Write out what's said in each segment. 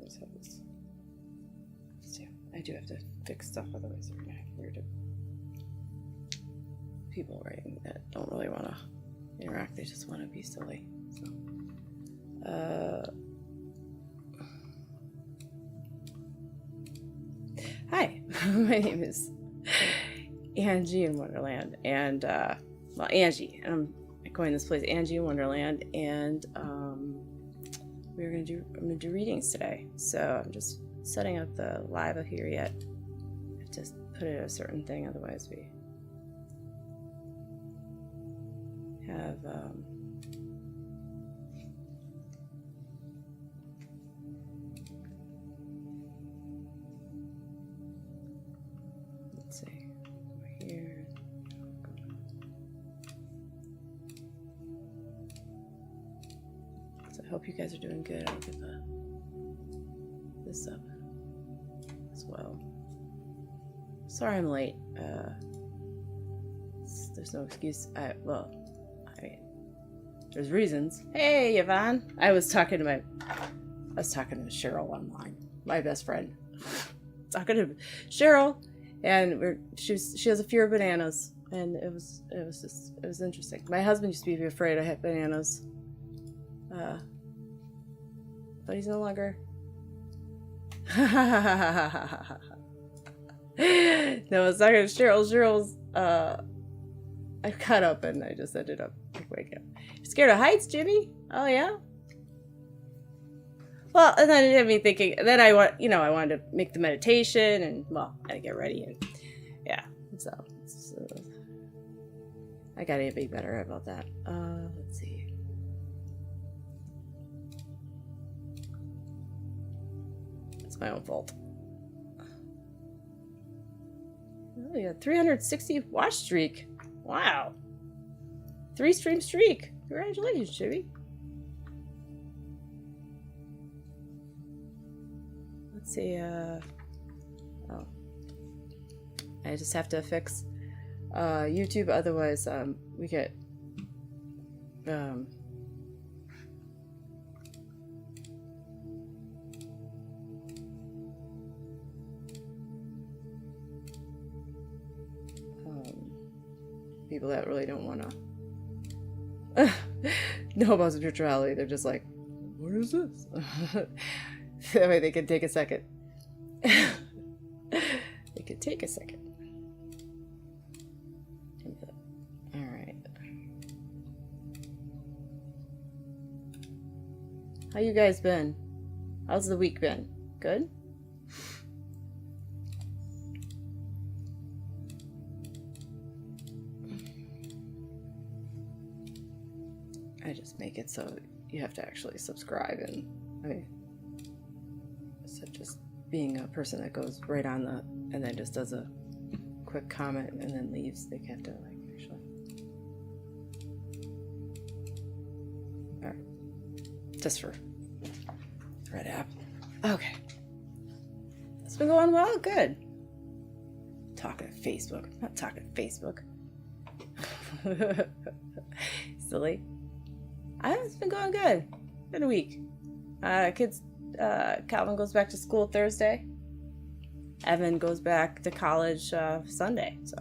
always have this. So I do have to fix stuff, otherwise we're gonna have weird people writing that don't really want to interact. They just want to be silly. So, hi, my name is Angie in Wonderland, and well, Angie. I'm going this place, Angie in Wonderland, and I'm gonna do readings today. So I'm just setting up the live here yet. I have to put it a certain thing, otherwise we have let's see, here. So I hope you guys are doing good. I'll get this up as well. Sorry I'm late. There's no excuse. There's reasons. Hey, Yvonne. I was talking to Cheryl online, my best friend. Talking to Cheryl, and she has a fear of bananas, and it was interesting. My husband used to be afraid I had bananas, but he's no longer. No, I was talking to Cheryl. Cheryl's I cut up and I just ended up waking up. You're scared of heights, Jimmy? Oh yeah. Well, and then it had me thinking. Then I wanted to make the meditation, and well, I had to get ready, and yeah. So I gotta be better about that. Let's see. It's my own fault. Oh, yeah, 360 watch streak. Wow. 3-stream streak. Congratulations, Jimmy. Let's see, oh. I just have to fix YouTube, otherwise we get people that really don't want to know about spirituality. They're just like, what is this? That way they can take a second. They could take a second. All right. How you guys been? How's the week been? Good? I just make it so you have to actually subscribe, and I mean, instead of just being a person that goes right on and then just does a quick comment and then leaves. They have to like actually. All right, just for Red app. Okay, it's been going well. Good. Talking to Facebook. I'm not talking to Facebook. Silly. It's been going good. Been a week. Kids, Calvin goes back to school Thursday. Evan goes back to college Sunday. So,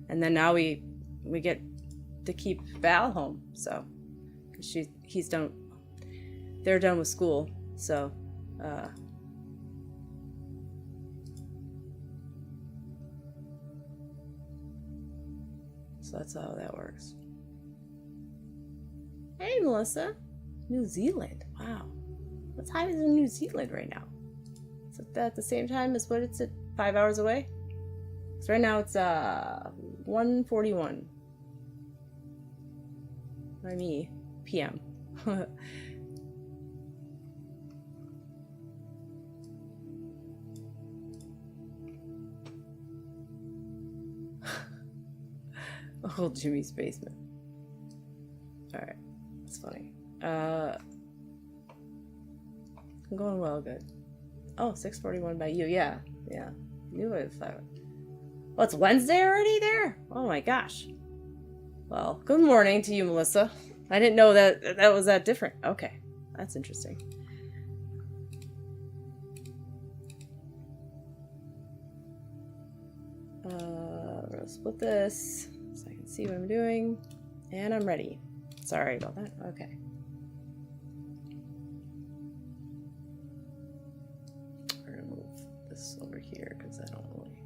and then now we get to keep Val home. So, he's done. They're done with school. So, so that's how that works. Hey, Melissa. New Zealand. Wow. What time is in New Zealand right now? Is it at the same time as what it's at 5 hours away? So right now it's 1:41 by me p.m. Oh, Jimmy's basement. All right. That's funny. I'm going well, good. Oh, 6:41 by you. Yeah. Knew it was 5. Well, it's Wednesday already there? Oh my gosh. Well, good morning to you, Melissa. I didn't know that was that different. Okay. That's interesting. split this so I can see what I'm doing. And I'm ready. Sorry about that. Okay. We're gonna move this over here because I don't really.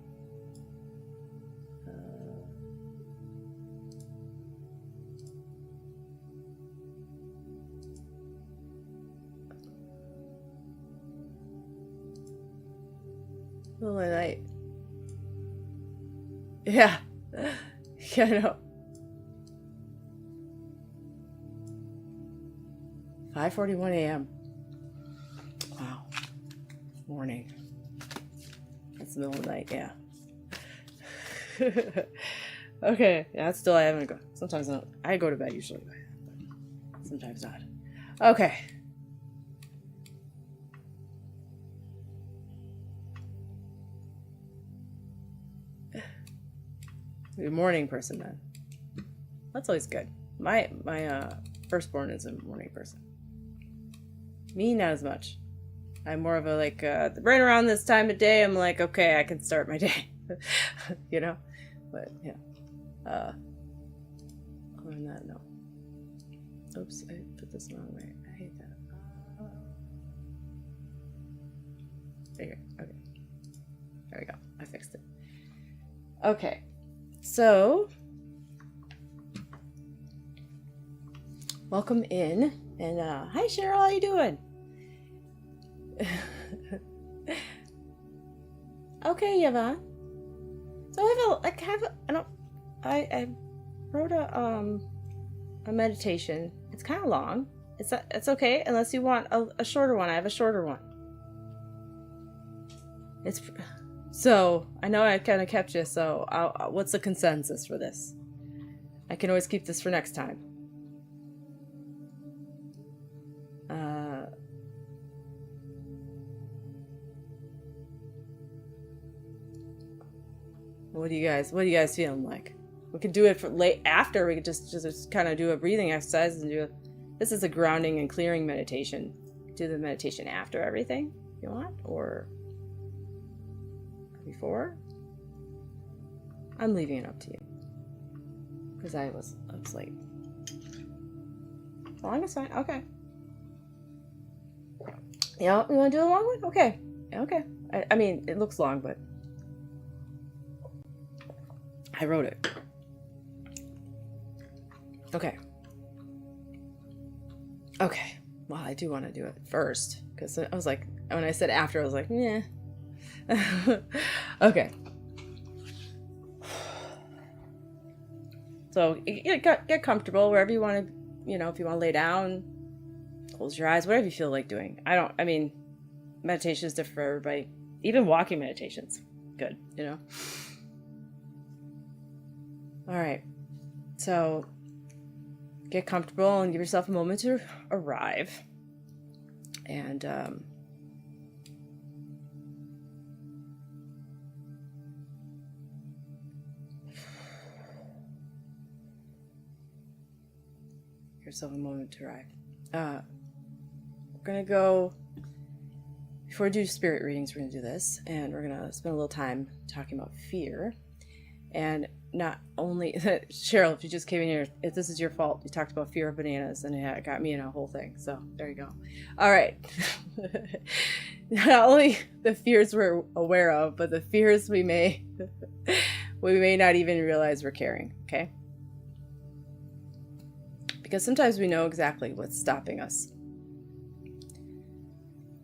Middle of the night. Yeah. Yeah, I know. 5:41 a.m. Wow. Morning. That's the middle of the night, yeah. Okay. Yeah, that's still I haven't go. Sometimes I go to bed usually, but sometimes not. Okay. You're a morning person then. That's always good. My firstborn is a morning person. Me, not as much. I'm more of a like right around this time of day. I'm like, okay, I can start my day. You know, but yeah. Other than that, no. Oops, I put this the wrong way. I hate that. There you go. Okay. There we go. I fixed it. Okay. So, welcome in, and hi Cheryl, how you doing? Okay, Yvonne. So I wrote a meditation. It's kind of long. It's okay unless you want a shorter one. I have a shorter one. So, I know I kind of kept you, so what's the consensus for this? I can always keep this for next time. What do you guys feeling like? We could do it for late after. We could just kind of do a breathing exercise and this is a grounding and clearing meditation. Do the meditation after everything if you want, or before. I'm leaving it up to you because I was late. Long is fine. Okay. Yeah, you want to do a long one? Okay. Okay. I mean, it looks long, but I wrote it. Okay. Okay. Well, I do want to do it first because I was like, when I said after, I was like, yeah. Okay. So get comfortable wherever you want to, if you want to lay down, close your eyes, whatever you feel like doing. I mean, meditation is different for everybody. Even walking meditation's good, All right. So get comfortable and give yourself a moment to arrive. And, yourself a moment to arrive. We're gonna go, before we do spirit readings, we're gonna do this, and we're gonna spend a little time talking about fear. And not only Cheryl, if you just came in here, if this is your fault, you talked about fear of bananas, and it got me in a whole thing. So there you go. All right. Not only the fears we're aware of, but the fears we may not even realize we're carrying. Okay. Because sometimes we know exactly what's stopping us.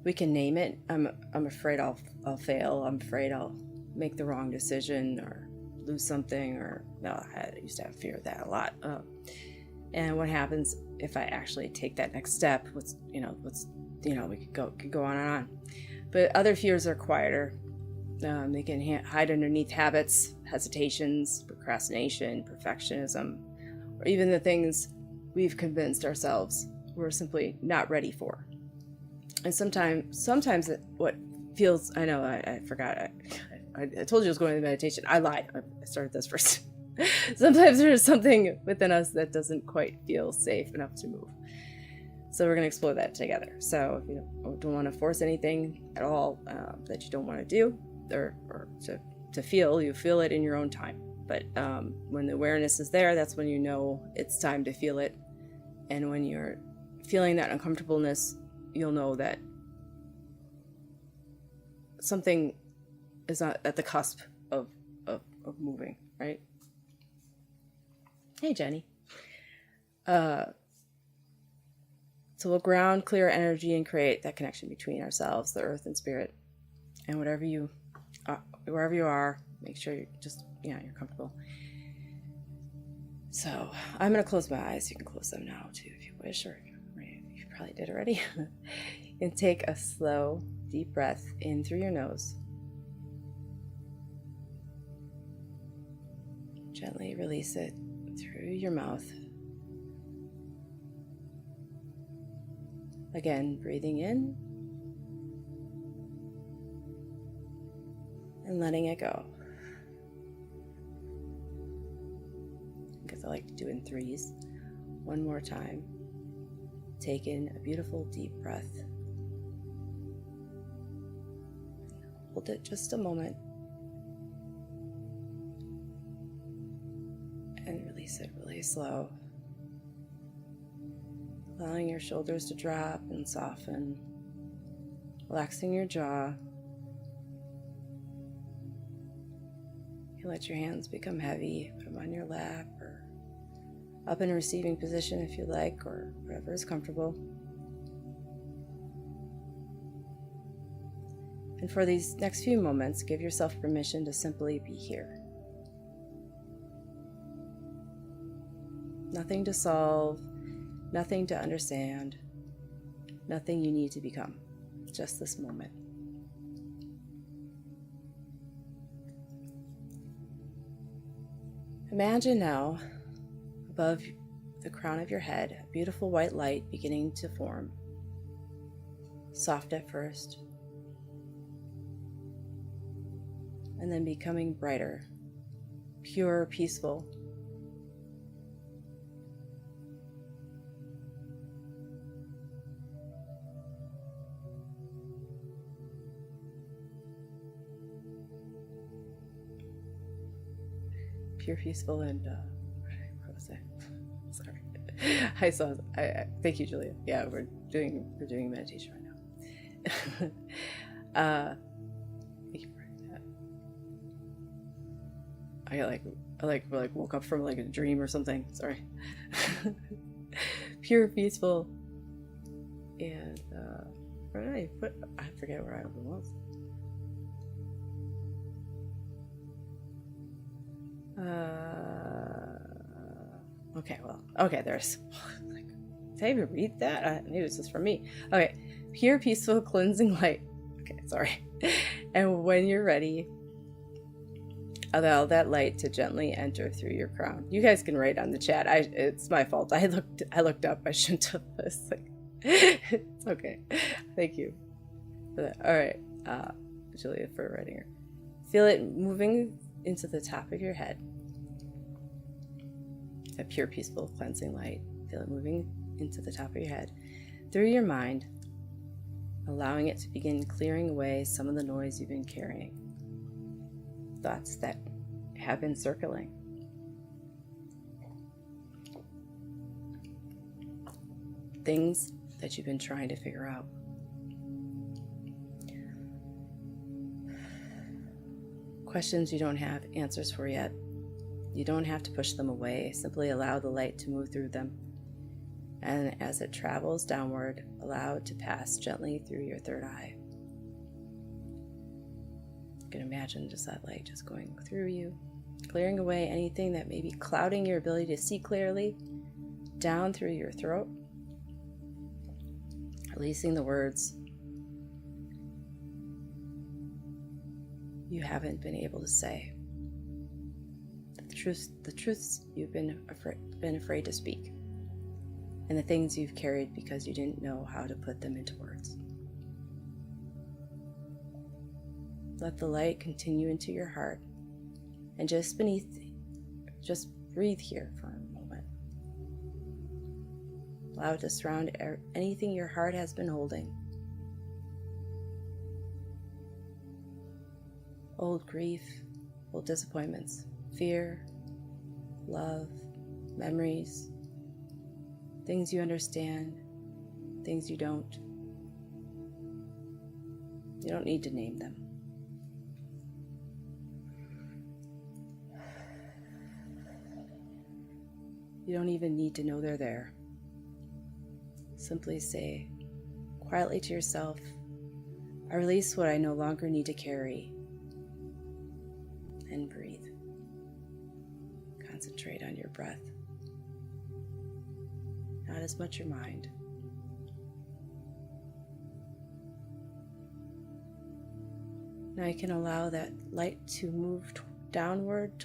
We can name it. I'm afraid I'll fail. I'm afraid I'll make the wrong decision or lose something. Or no, I used to have fear of that a lot. And what happens if I actually take that next step? We could go on and on. But other fears are quieter. They can hide underneath habits, hesitations, procrastination, perfectionism, or even the things we've convinced ourselves we're simply not ready for. And sometimes what feels, I know, I forgot, I told you I was going to meditation. I lied. I started this first. Sometimes there's something within us that doesn't quite feel safe enough to move. So we're going to explore that together. So if you don't want to force anything at all that you don't want to do or to feel, you feel it in your own time. But when the awareness is there, that's when you know it's time to feel it. And when you're feeling that uncomfortableness, you'll know that something is not at the cusp of moving, right? Hey, Jenny. So we'll ground, clear energy, and create that connection between ourselves, the earth, and spirit. And wherever you are, make sure you're comfortable. So I'm going to close my eyes. You can close them now too if you wish, or you probably did already. And take a slow, deep breath in through your nose. Gently release it through your mouth. Again, breathing in and letting it go. Because I like to do in threes. One more time. Take in a beautiful deep breath. Hold it just a moment. And release it really slow. Allowing your shoulders to drop and soften. Relaxing your jaw. You can let your hands become heavy. Put them on your lap or up in a receiving position if you like, or whatever is comfortable. And for these next few moments, give yourself permission to simply be here. Nothing to solve, nothing to understand, nothing you need to become. Just this moment. Imagine now, above the crown of your head, a beautiful white light beginning to form. Soft at first, and then becoming brighter, pure, peaceful. Pure, peaceful, and what was I? Sorry. I thank you, Julia. Yeah, we're doing meditation right now. Thank you for that. I woke up from like a dream or something. Sorry. Pure, peaceful, and where did I put? I forget where I was. Okay, there's, did I even read that? Maybe it's just for me. Okay, pure, peaceful, cleansing light. Okay, sorry. And when you're ready, allow that light to gently enter through your crown. You guys can write on the chat. It's my fault. I looked up. I shouldn't have. It's okay. Thank you for that. All right, Julia, for writing her. Feel it moving into the top of your head. A pure, peaceful, cleansing light. Feel it moving into the top of your head, through your mind, allowing it to begin clearing away some of the noise you've been carrying. Thoughts that have been circling. Things that you've been trying to figure out. Questions you don't have answers for yet. You don't have to push them away. Simply allow the light to move through them. And as it travels downward, allow it to pass gently through your third eye. You can imagine just that light just going through you, clearing away anything that may be clouding your ability to see clearly, down through your throat, releasing the words you haven't been able to say. The truths you've been afraid to speak, and the things you've carried because you didn't know how to put them into words. Let the light continue into your heart, and just breathe here for a moment. Allow it to surround anything your heart has been holding. Old grief, old disappointments, fear, love, memories, things you understand, things you don't. You don't need to name them. You don't even need to know they're there. Simply say quietly to yourself, I release what I no longer need to carry, and breathe. Concentrate on your breath, not as much your mind. Now you can allow that light to move downward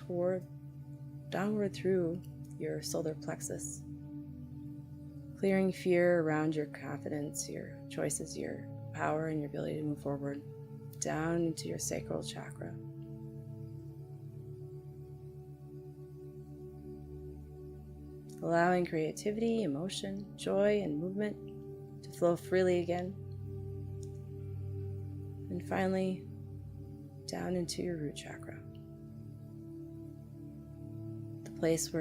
through your solar plexus, clearing fear around your confidence, your choices, your power, and your ability to move forward, down into your sacral chakra. Allowing creativity, emotion, joy, and movement to flow freely again. And finally, down into your root chakra. The place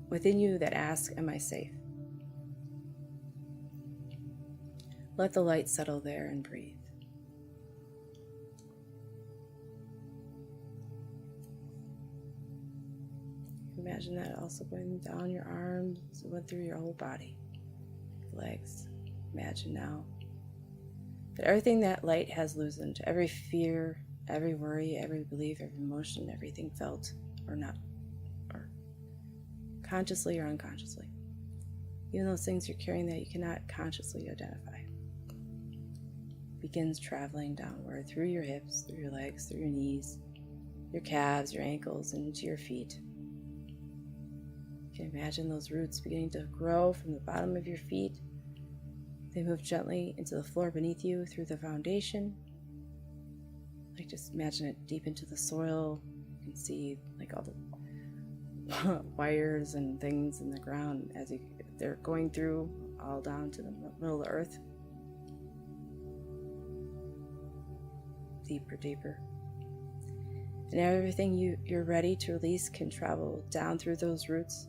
within you that asks, am I safe? Let the light settle there and breathe. Imagine that also going down your arms, went through your whole body, legs. Imagine now that everything that light has loosened, every fear, every worry, every belief, every emotion, everything felt or not, or consciously or unconsciously, even those things you're carrying that you cannot consciously identify, begins traveling downward through your hips, through your legs, through your knees, your calves, your ankles, and into your feet. You can imagine those roots beginning to grow from the bottom of your feet. They move gently into the floor beneath you through the foundation. Like just imagine it deep into the soil. You can see like all the wires and things in the ground as they're going through all down to the middle of the earth. Deeper, deeper. And everything you're ready to release can travel down through those roots.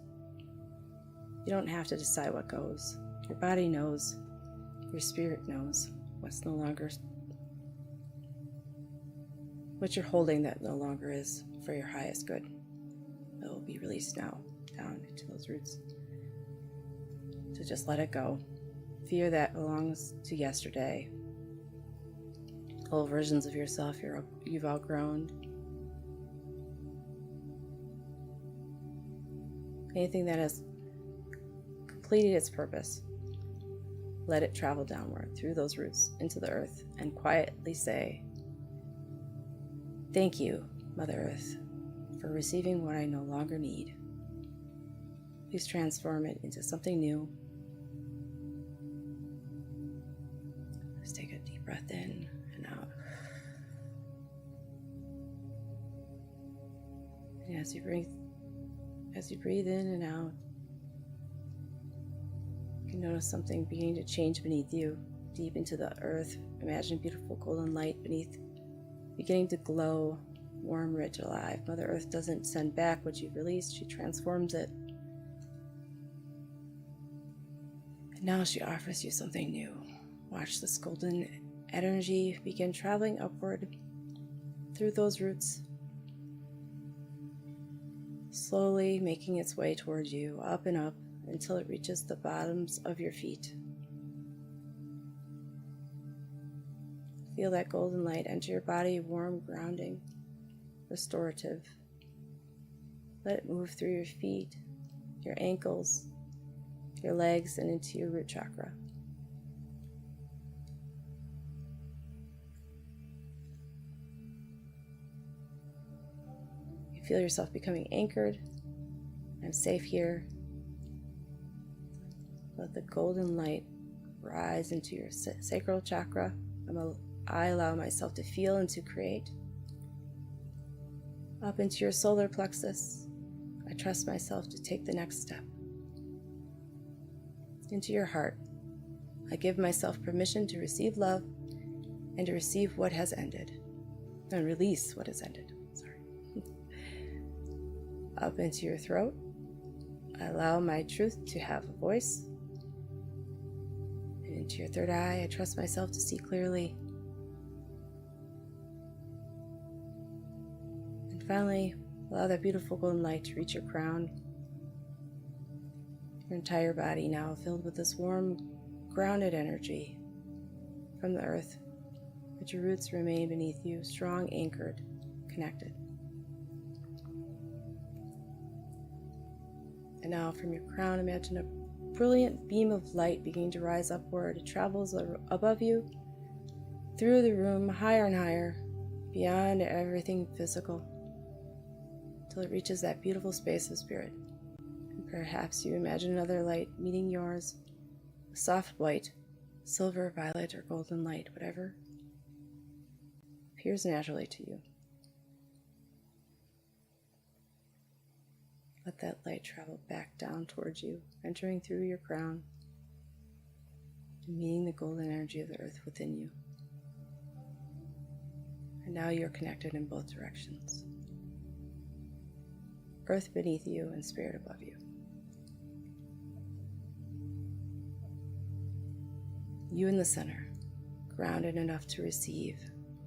You don't have to decide what goes. Your body knows. Your spirit knows what's no longer, what you're holding that no longer is for your highest good. It will be released now, down into those roots. So just let it go. Fear that belongs to yesterday. Old versions of yourself you've outgrown. Anything that has completed its purpose, let it travel downward through those roots into the earth and quietly say, thank you, Mother Earth, for receiving what I no longer need. Please transform it into something new. Just take a deep breath in and out. And as you breathe in and out, you can notice something beginning to change beneath you, deep into the earth. Imagine beautiful golden light beneath, beginning to glow, warm, rich, alive. Mother Earth doesn't send back what you've released, she transforms it. And now she offers you something new. Watch this golden energy begin traveling upward through those roots, slowly making its way towards you, up and up, until it reaches the bottoms of your feet. Feel that golden light enter your body, warm, grounding, restorative. Let it move through your feet, your ankles, your legs, and into your root chakra. You feel yourself becoming anchored. I'm safe here. Let the golden light rise into your sacral chakra. I allow myself to feel and to create. Up into your solar plexus. I trust myself to take the next step. Into your heart. I give myself permission to receive love and to receive what has ended. And release what has ended. up into your throat. I allow my truth to have a voice. And into your third eye, I trust myself to see clearly. And finally, allow that beautiful golden light to reach your crown. Your entire body now filled with this warm, grounded energy from the earth, but your roots remain beneath you, strong, anchored, connected. And now from your crown, imagine a brilliant beam of light beginning to rise upward. It travels above you, through the room, higher and higher, beyond everything physical, till it reaches that beautiful space of spirit. And perhaps you imagine another light meeting yours, a soft white, silver, violet, or golden light, whatever appears naturally to you. Let that light travel back down towards you, entering through your crown and meeting the golden energy of the earth within you. And now you're connected in both directions. Earth beneath you and spirit above you. You in the center, grounded enough to receive,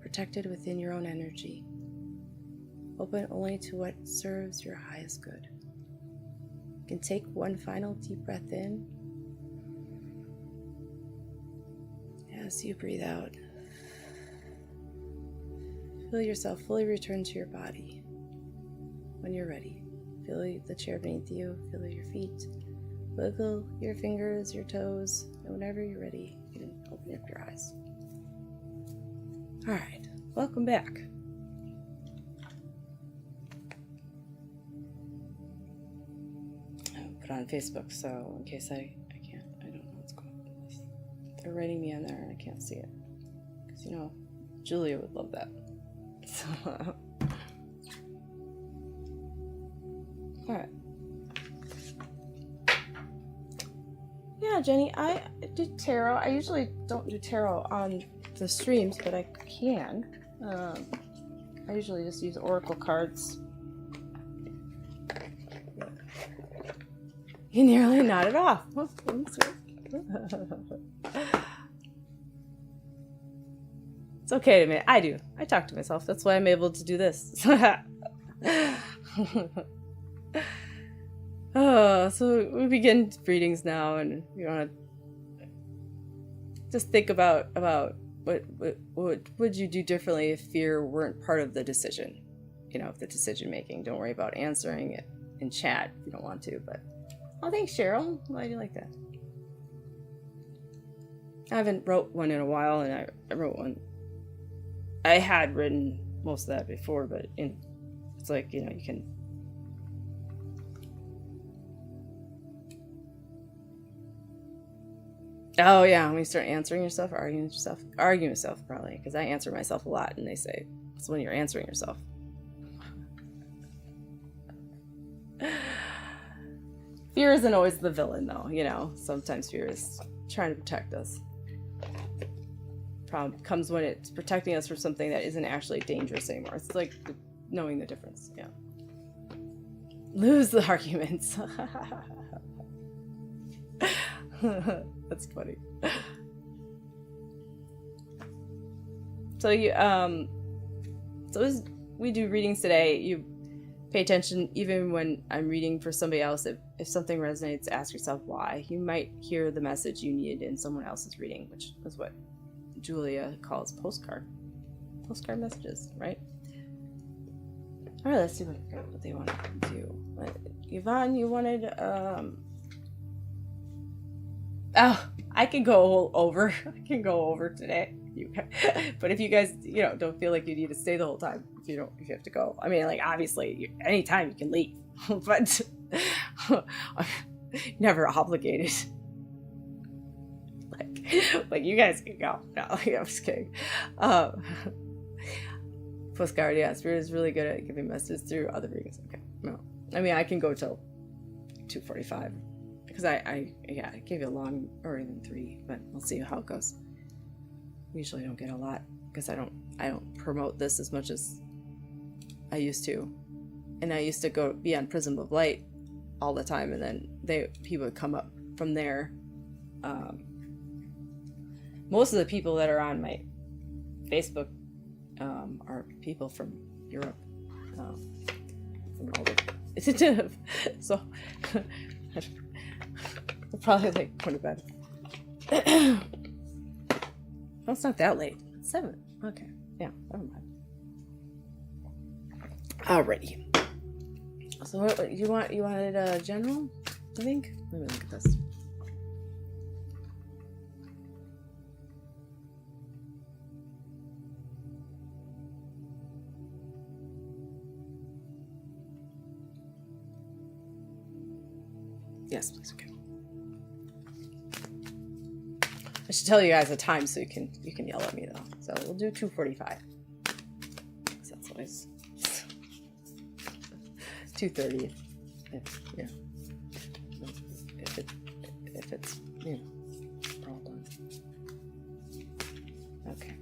protected within your own energy, open only to what serves your highest good. You can take one final deep breath in. As you breathe out, feel yourself fully return to your body. When you're ready, feel the chair beneath you, feel your feet, wiggle your fingers, your toes, and whenever you're ready, you can open up your eyes. All right, welcome back. Put on Facebook, so in case I don't know what's going on. They're writing me on there and I can't see it. Because, you know, Julia would love that. So, alright. Yeah, Jenny, I did tarot. I usually don't do tarot on the streams, but I can. I usually just use oracle cards. You nearly nodded off. It's okay to admit, I do. I talk to myself. That's why I'm able to do this. Oh, so we begin readings now, and you want to just think about what would you do differently if fear weren't part of the decision? You know, the decision making. Don't worry about answering it in chat if you don't want to, but. Oh, thanks, Cheryl. Why do you like that? I haven't wrote one in a while, and I wrote one. I had written most of that before, but it's like, you know, you can... Oh, yeah, when you start answering yourself, or arguing with yourself. Arguing with yourself, probably, because I answer myself a lot, and they say, it's when you're answering yourself. Fear isn't always the villain, though, you know. Sometimes fear is trying to protect us. Problem comes when it's protecting us from something that isn't actually dangerous anymore. It's like knowing the difference, yeah. Lose the arguments. That's funny. So as we do readings today, you pay attention even when I'm reading for somebody else. If something resonates, ask yourself why. You might hear the message you needed in someone else's reading, which is what Julia calls postcard messages, right? All right, let's see what they want to do. Yvonne, you wanted oh, I can go over today. But if you guys, you know, don't feel like you need to stay the whole time, if you have to go. I mean, like, obviously, anytime you can leave, but never obligated. Like you guys can go. No, I'm just kidding. Postcard, yeah, Spirit is really good at giving messages through other readings. Okay, no, I mean, I can go till 2:45 because I gave you a long or even 3, but we'll see how it goes. Usually don't get a lot because I don't promote this as much as I used to. And I used to be on Prism of Light all the time, and then people would come up from there. Most of the people that are on my Facebook are people from Europe. From all the so I'll probably like go to bed. Oh, it's not that late. It's 7. Okay. Yeah, never mind. Alrighty. So what you wanted general, I think? Let me look at this. Yes, please. Okay. I should tell you guys a time so you can yell at me though. So we'll do 2:45. That's always 2:30. Yeah. If it's all done. Okay.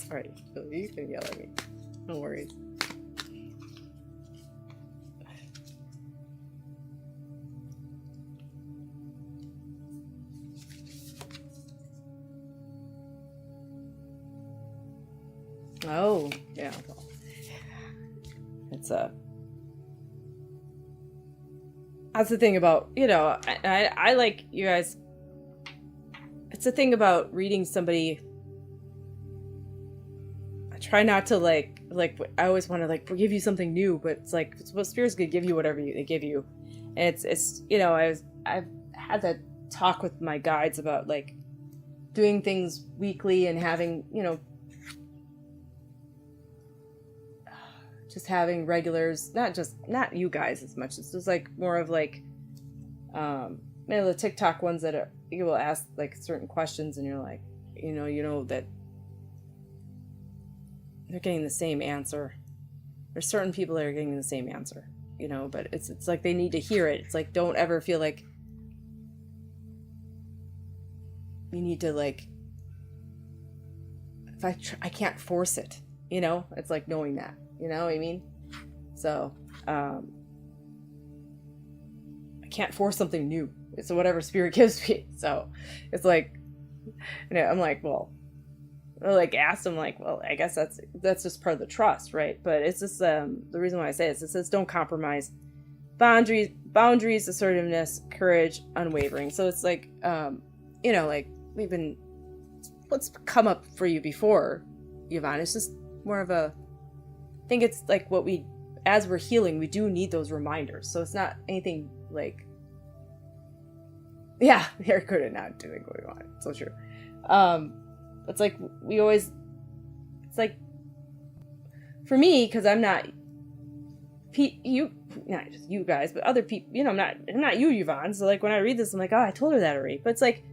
Sorry, you can yell at me. No worries. Oh, yeah. Well, it's that's the thing about, I like you guys. It's the thing about reading somebody. I try not to like I always want to give you something new, but it's like, well, spirits could give you whatever they give you. And it's I've had that talk with my guides about like doing things weekly and having, just having regulars, not you guys as much. It's just like more of like, the TikTok ones that you will ask like certain questions and you're like, that they're getting the same answer. There's certain people that are getting the same answer, but it's like they need to hear it. It's like, don't ever feel like you need to like, if I can't force it, it's like knowing that, you know what I mean? So, I can't force something new. It's whatever spirit gives me. So it's like, I'm like, well, I like asked him like, well, I guess that's just part of the trust, right? But it's just the reason why I say it says don't compromise boundaries, assertiveness, courage, unwavering. So it's like, like we've been, what's come up for you before, Yvonne? It's just more of a, I think it's like as we're healing, we do need those reminders. So it's not anything like, yeah, you're good at not doing what we want. So true. It's like it's like for me, because I'm not not just you guys, but other people, I'm not you, Yvonne. So like when I read this, I'm like, oh, I told her that already. But it's like,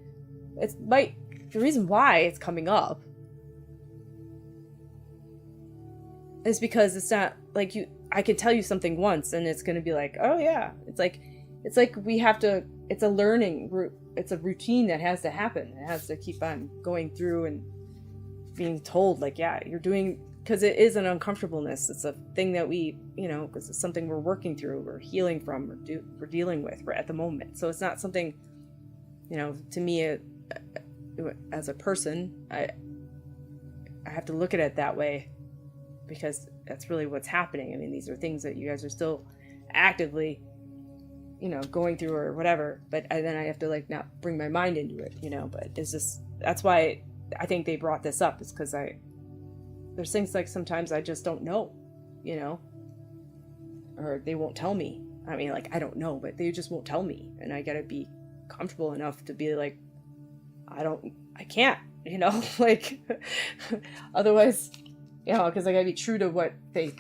the reason why it's coming up is because it's not like I can tell you something once and it's going to be like, oh yeah. It's like we have to, it's a learning route. It's a routine that has to happen. It has to keep on going through and being told like, yeah, you're doing, because it is an uncomfortableness. It's a thing that we, because it's something we're working through, we're healing from, we're dealing with right at the moment. So it's not something, to me, as a person, I have to look at it that way because that's really what's happening. I mean, these are things that you guys are still actively going through or whatever, but then I have to like not bring my mind into it, but it's just, that's why I think they brought this up, is because there's things like sometimes I just don't know, or they won't tell me. I mean, like, I don't know, but they just won't tell me. And I gotta be comfortable enough to be like, I can't, like, otherwise, because I gotta be true to what they,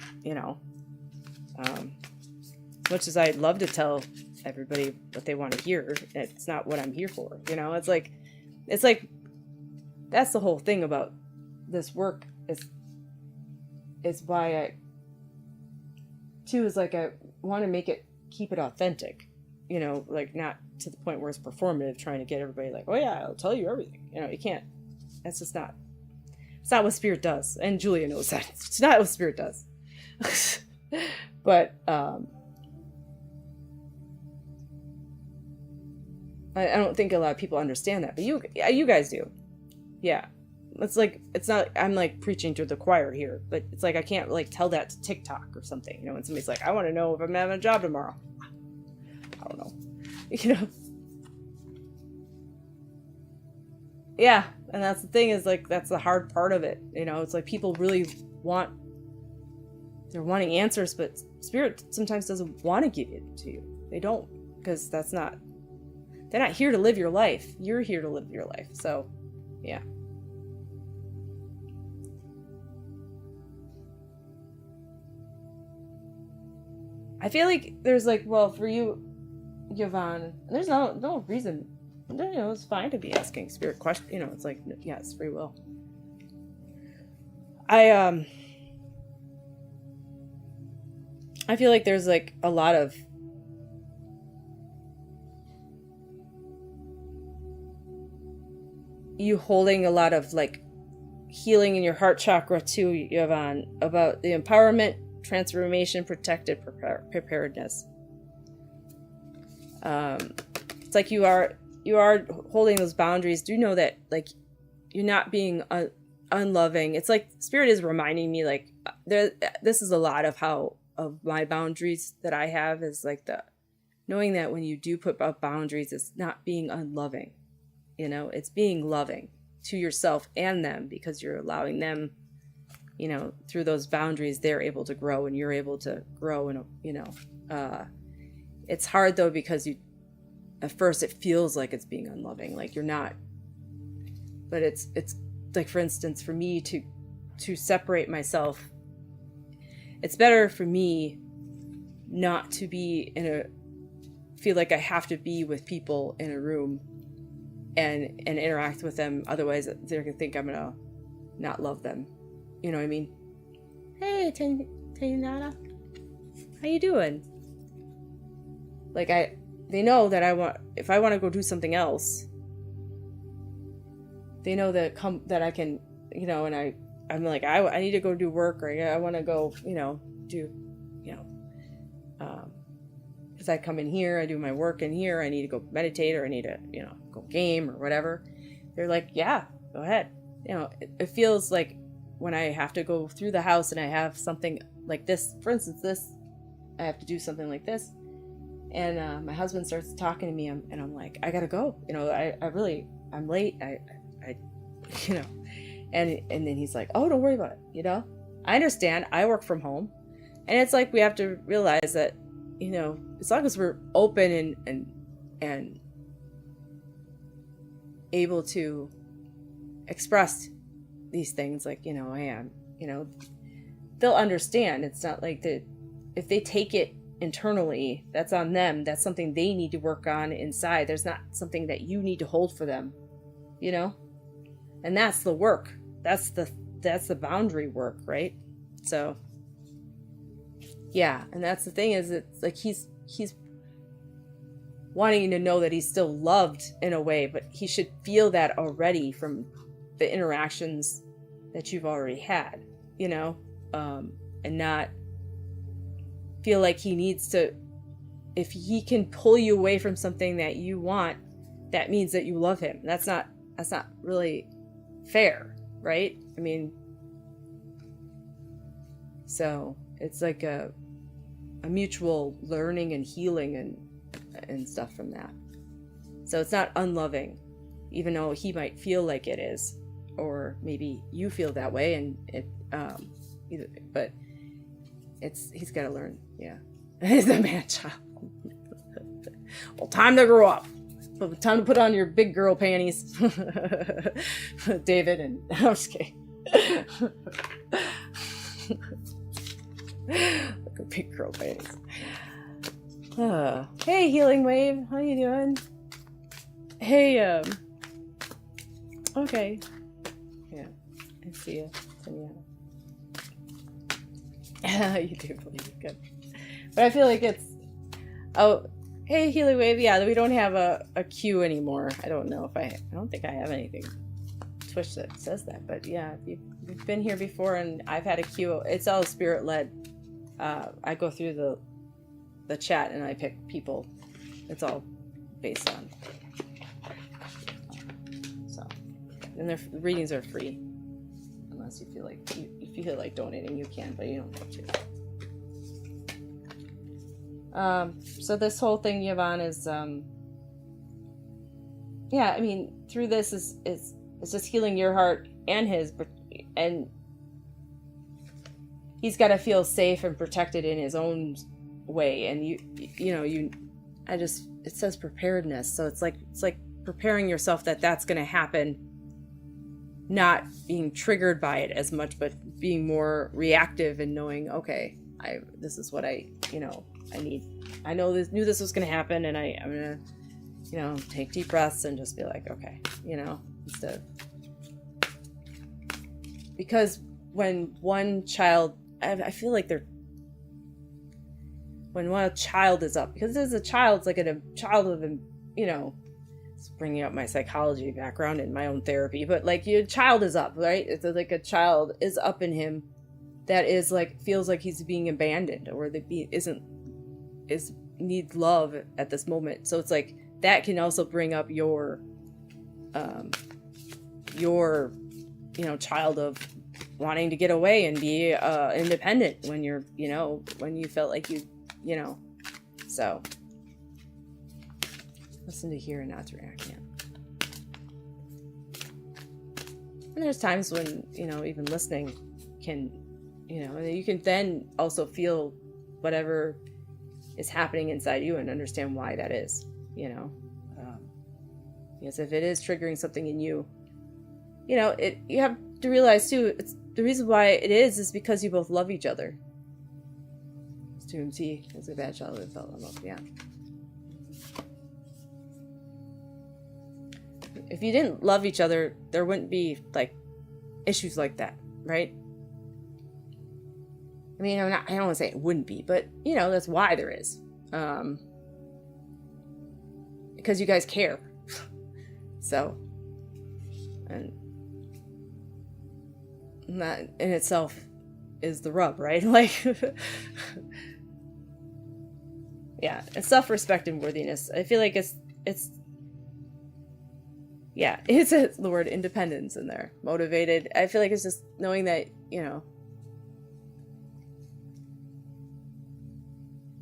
much as I'd love to tell everybody what they want to hear, it's not what I'm here for. It's like that's the whole thing about this work is why I want to keep it authentic, you know, like not to the point where it's performative, trying to get everybody like, oh yeah, I'll tell you everything. You know, you can't. That's just not. It's not what spirit does, and Julia knows that. It's not what spirit does. But I don't think a lot of people understand that, but you guys do. Yeah. It's like, it's not, I'm like preaching to the choir here, but it's like I can't like tell that to TikTok or something, you know, when somebody's like, I want to know if I'm having a job tomorrow. I don't know. You know? Yeah, and that's the thing, is like, that's the hard part of it. You know, it's like people really they're wanting answers, but spirit sometimes doesn't want to give it to you. They don't, because they're not here to live your life. You're here to live your life. So, yeah. I feel like there's like, well, for you, Yvonne, there's no reason. You know, it's fine to be asking spirit questions. You know, it's like, yeah, it's free will. I feel like there's like a lot of you holding a lot of like healing in your heart chakra too, Yvonne, about the empowerment, transformation, protected preparedness. It's like you are holding those boundaries. Do know that like you're not being unloving. It's like spirit is reminding me like this is a lot of my boundaries that I have, is like the knowing that when you do put up boundaries, it's not being unloving. You know, it's being loving to yourself and them, because you're allowing them, you know, through those boundaries, they're able to grow and you're able to grow. And, you know, it's hard though, because at first it feels like it's being unloving, like you're not, but it's like, for instance, for me to separate myself, it's better for me not to be feel like I have to be with people in a room and interact with them. Otherwise they're gonna think I'm gonna not love them. You know what I mean? Hey, Taynara, how you doing? Like they know that if I want to go do something else, they know that I can, you know, and I'm like, I need to go do work, or I want to go, you know, do, you know, because I come in here, I do my work in here, I need to go meditate, or I need to, you know, go game or whatever. They're like, yeah, go ahead. You know, it feels like when I have to go through the house and I have something like this, for instance, I have to do something like this, and my husband starts talking to me, and I'm like, I gotta go. You know, I'm late. I you know, and then he's like, oh, don't worry about it. You know, I understand. I work from home, and it's like we have to realize that, you know, as long as we're open and able to express these things, like, you know, I am, you know, they'll understand. It's not like that if they take it internally, that's on them. That's something they need to work on inside. There's not something that you need to hold for them, you know? And that's the work. That's the boundary work, right? So yeah, and that's the thing, is it's like he's wanting to know that he's still loved in a way, but he should feel that already from the interactions that you've already had, you know, and not feel like he needs to, if he can pull you away from something that you want, that means that you love him. That's not really fair, right? I mean, so it's like a mutual learning and healing and stuff from that. So it's not unloving, even though he might feel like it is, or maybe you feel that way, and but he's got to learn. Yeah, he's a man child. Well, time to grow up. Time to put on your big girl panties, David. And I'm just kidding. Look at big girl panties. Hey, Healing Wave, how you doing? Hey, okay. Yeah, I see you. You do believe it. Good. But I feel like it's, Hey, Healy Wave. Yeah, we don't have a queue anymore. I don't know if I don't think I have anything Twitch that says that, but yeah, you've been here before and I've had a queue. It's all spirit led. I go through the chat and I pick people. It's all based on. So, and the readings are free, unless you feel like if you feel like donating, you can, but you don't have to. So this whole thing, Yvonne, is yeah, I mean, through this is it's just healing your heart and his, and he's got to feel safe and protected in his own way. And it says preparedness, so it's like preparing yourself that's going to happen, not being triggered by it as much, but being more reactive and knowing, okay, this is what I need. I knew this was going to happen, and I'm going to, take deep breaths and just be like, okay, instead of, because when one child, I feel like when one child is up, because there's a child, it's like a child of, it's bringing up my psychology background and my own therapy, but like your child is up, right? It's like a child is up in him that is like, feels like he's being abandoned, or needs love at this moment. So it's like that can also bring up your child of wanting to get away and be independent when you're, when you felt like so listen to hear and not to react. Yeah. And there's times when, even listening can, you can then also feel whatever is happening inside you and understand why that is, because if it is triggering something in you, you have to realize too, it's the reason why it is because you both love each other. Student T is a bad childhood felt love, yeah. If you didn't love each other, there wouldn't be like issues like that, right? I mean, I don't want to say it wouldn't be, but that's why there is. Because you guys care. So, and that in itself is the rub, right? Like, yeah, and self-respect and worthiness. I feel like it's the word independence in there. Motivated. I feel like it's just knowing that,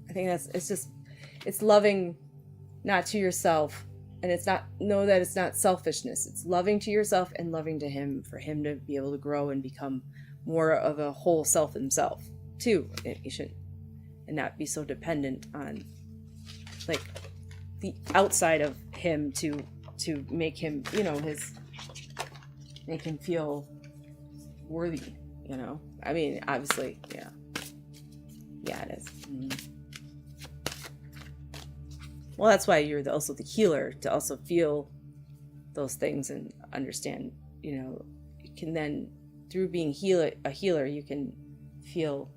I think it's loving not to yourself, and it's not selfishness. It's loving to yourself and loving to him, for him to be able to grow and become more of a whole self himself too. You should, and not be so dependent on like the outside of him to make him, make him feel worthy, I mean, obviously, yeah, it is. Mm-hmm. Well, that's why you're also the healer, to also feel those things and understand, you can then, through being a healer, you can feel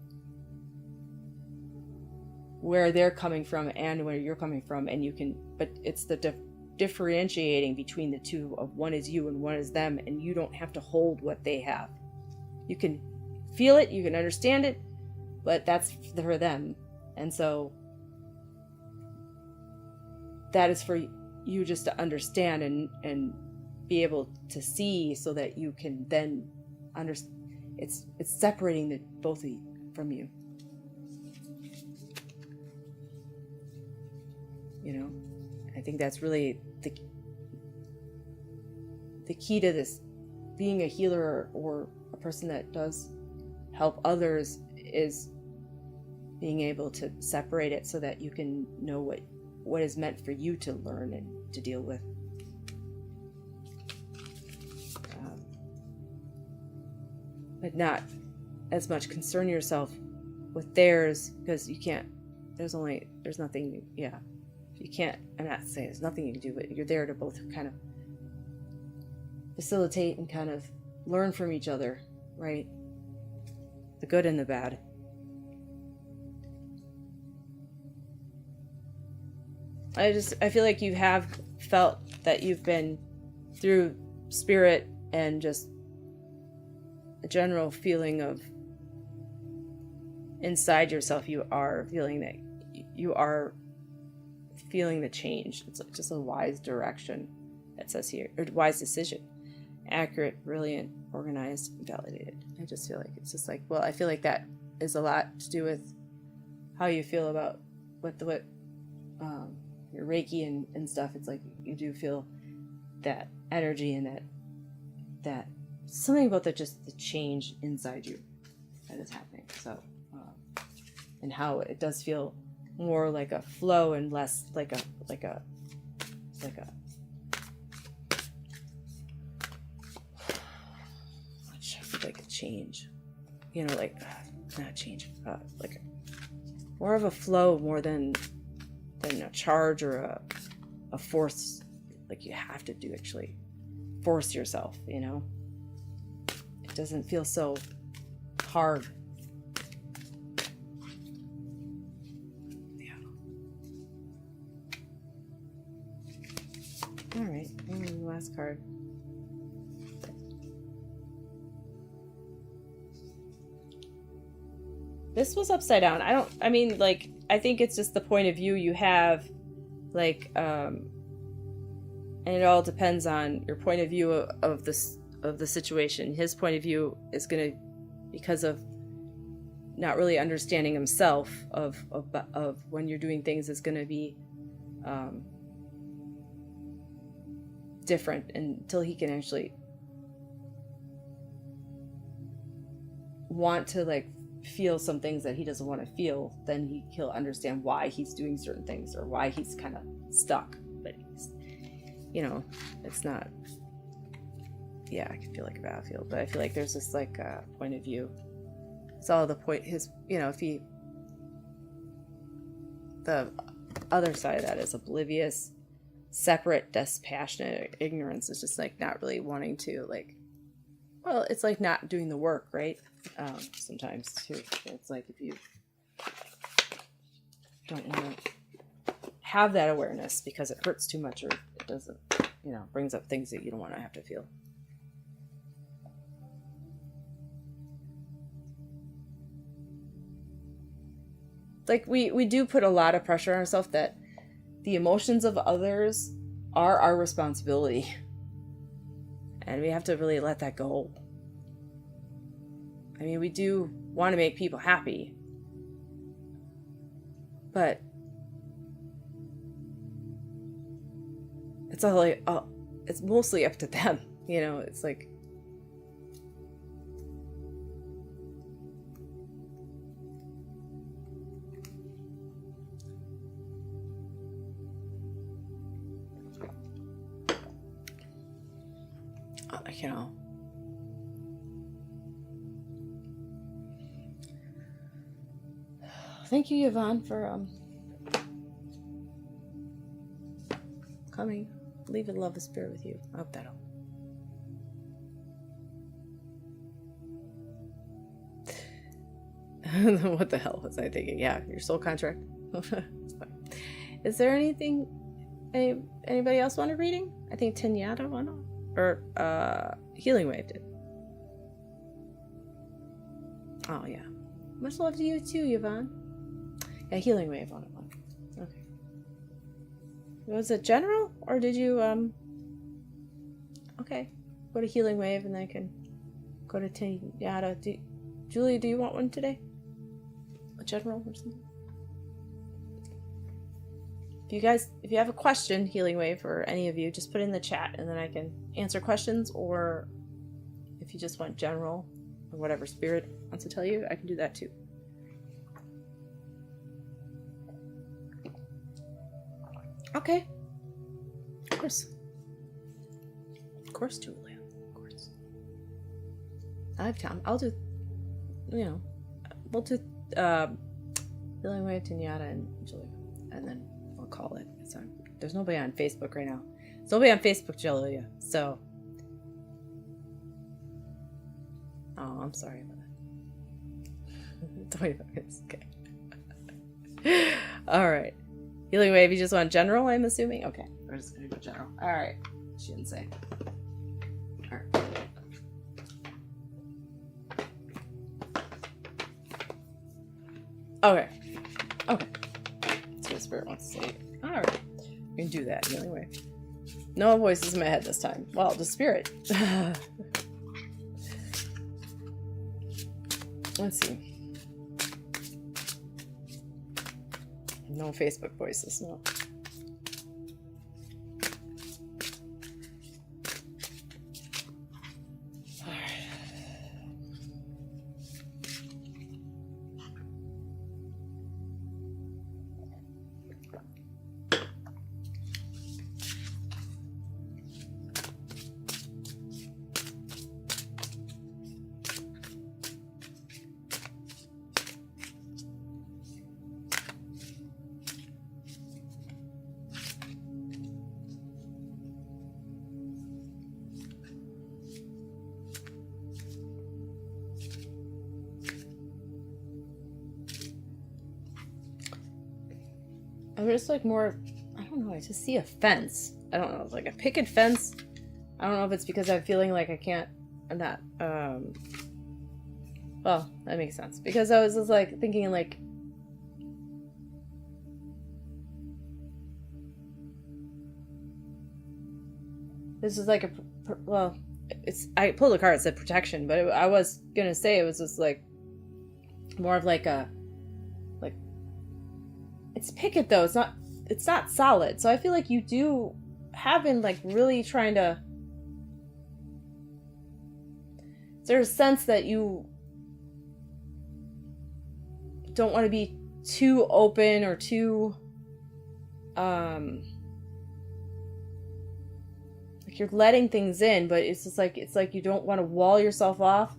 where they're coming from and where you're coming from, and you can, but it's the differentiating between the two, of one is you and one is them, and you don't have to hold what they have. You can feel it, you can understand it, but that's for them. And so that is for you just to understand and be able to see, so that you can then understand. It's separating the both of you from you. I think that's really the key to this, being a healer or a person that does help others, is being able to separate it so that you can know what is meant for you to learn and to deal with. But not as much concern yourself with theirs, because you can't, there's nothing, yeah. You can't, I'm not saying there's nothing you can do, but you're there to both kind of facilitate and kind of learn from each other, right? The good and the bad. I feel like you have felt that you've been through spirit and just a general feeling of inside yourself, you are feeling that you are feeling the change. It's just a wise direction that says here, or wise decision. Accurate, brilliant, organized, validated. I just feel like it's just like, well, I feel like that is a lot to do with how you feel about what your Reiki and stuff. It's like you do feel that energy and that something about the change inside you that is happening. So and how it does feel more like a flow and less like a change, like not change, like more of a flow, more than a charge or a force, like you have to actually force yourself, it doesn't feel so hard. Yeah. All right, last card. This was upside down. I think it's just the point of view you have, and it all depends on your point of view of the situation. His point of view is going to, because of not really understanding himself of when you're doing things, is going to be different until he can actually want to feel some things that he doesn't want to feel. Then he'll understand why he's doing certain things or why he's kind of stuck. But he's, it's not. Yeah, I can feel like a battlefield, but I feel like there's this point of view. It's all the point. If he, the other side of that is oblivious, separate, dispassionate ignorance. It's just not really wanting to well, it's not doing the work, right? Sometimes too. It's if you don't want to have that awareness because it hurts too much, or it doesn't, brings up things that you don't want to have to feel. We do put a lot of pressure on ourselves that the emotions of others are our responsibility. And we have to really let that go. We do want to make people happy. But it's all it's mostly up to them. It's Thank you, Yvonne, for coming. Leave and love the spirit with you. I hope that'll. What the hell was I thinking? Yeah, your soul contract. Is there anything? Anybody else want a reading? I think Tenyata wanted, or Healing Wave did. Oh yeah. Much love to you too, Yvonne. Yeah, Healing Wave on it one. Okay. Was it general, or did you Okay. Go to Healing Wave and then I can go to Tenyata. Julie, do you want one today? A general or something? If you have a question, Healing Wave, or any of you, just put it in the chat and then I can answer questions, or if you just want general or whatever spirit wants to tell you, I can do that too. Okay. Of course. Of course, Julia. Of course. I have time. I'll do, we'll do Healing Wave, Tenyata, and Julia. And then we'll call it. So there's nobody on Facebook right now. There's nobody on Facebook, Julia. So. Oh, I'm sorry about that. 25 minutes. Okay. All right. Healing wave, you just want general, I'm assuming? Okay, we're just gonna go general. Alright. She didn't say. Alright. Okay. Okay. That's what Spirit wants to say. Alright. We can do that, healing wave. No voices in my head this time. Well, the Spirit. Let's see. No Facebook voices, no. I'm just like more, I don't know, I just see a fence. I don't know, like a picket fence. I don't know if it's because I'm feeling like I'm not, well, that makes sense. Because I was just like thinking like, this is like a, well, I pulled a card that said protection, but I was gonna say it was just like, more of like a, it's picket though, it's not solid. So I feel like you have been like really trying to, there's a sense that you don't want to be too open or too, like you're letting things in, but it's just like, it's like you don't want to wall yourself off.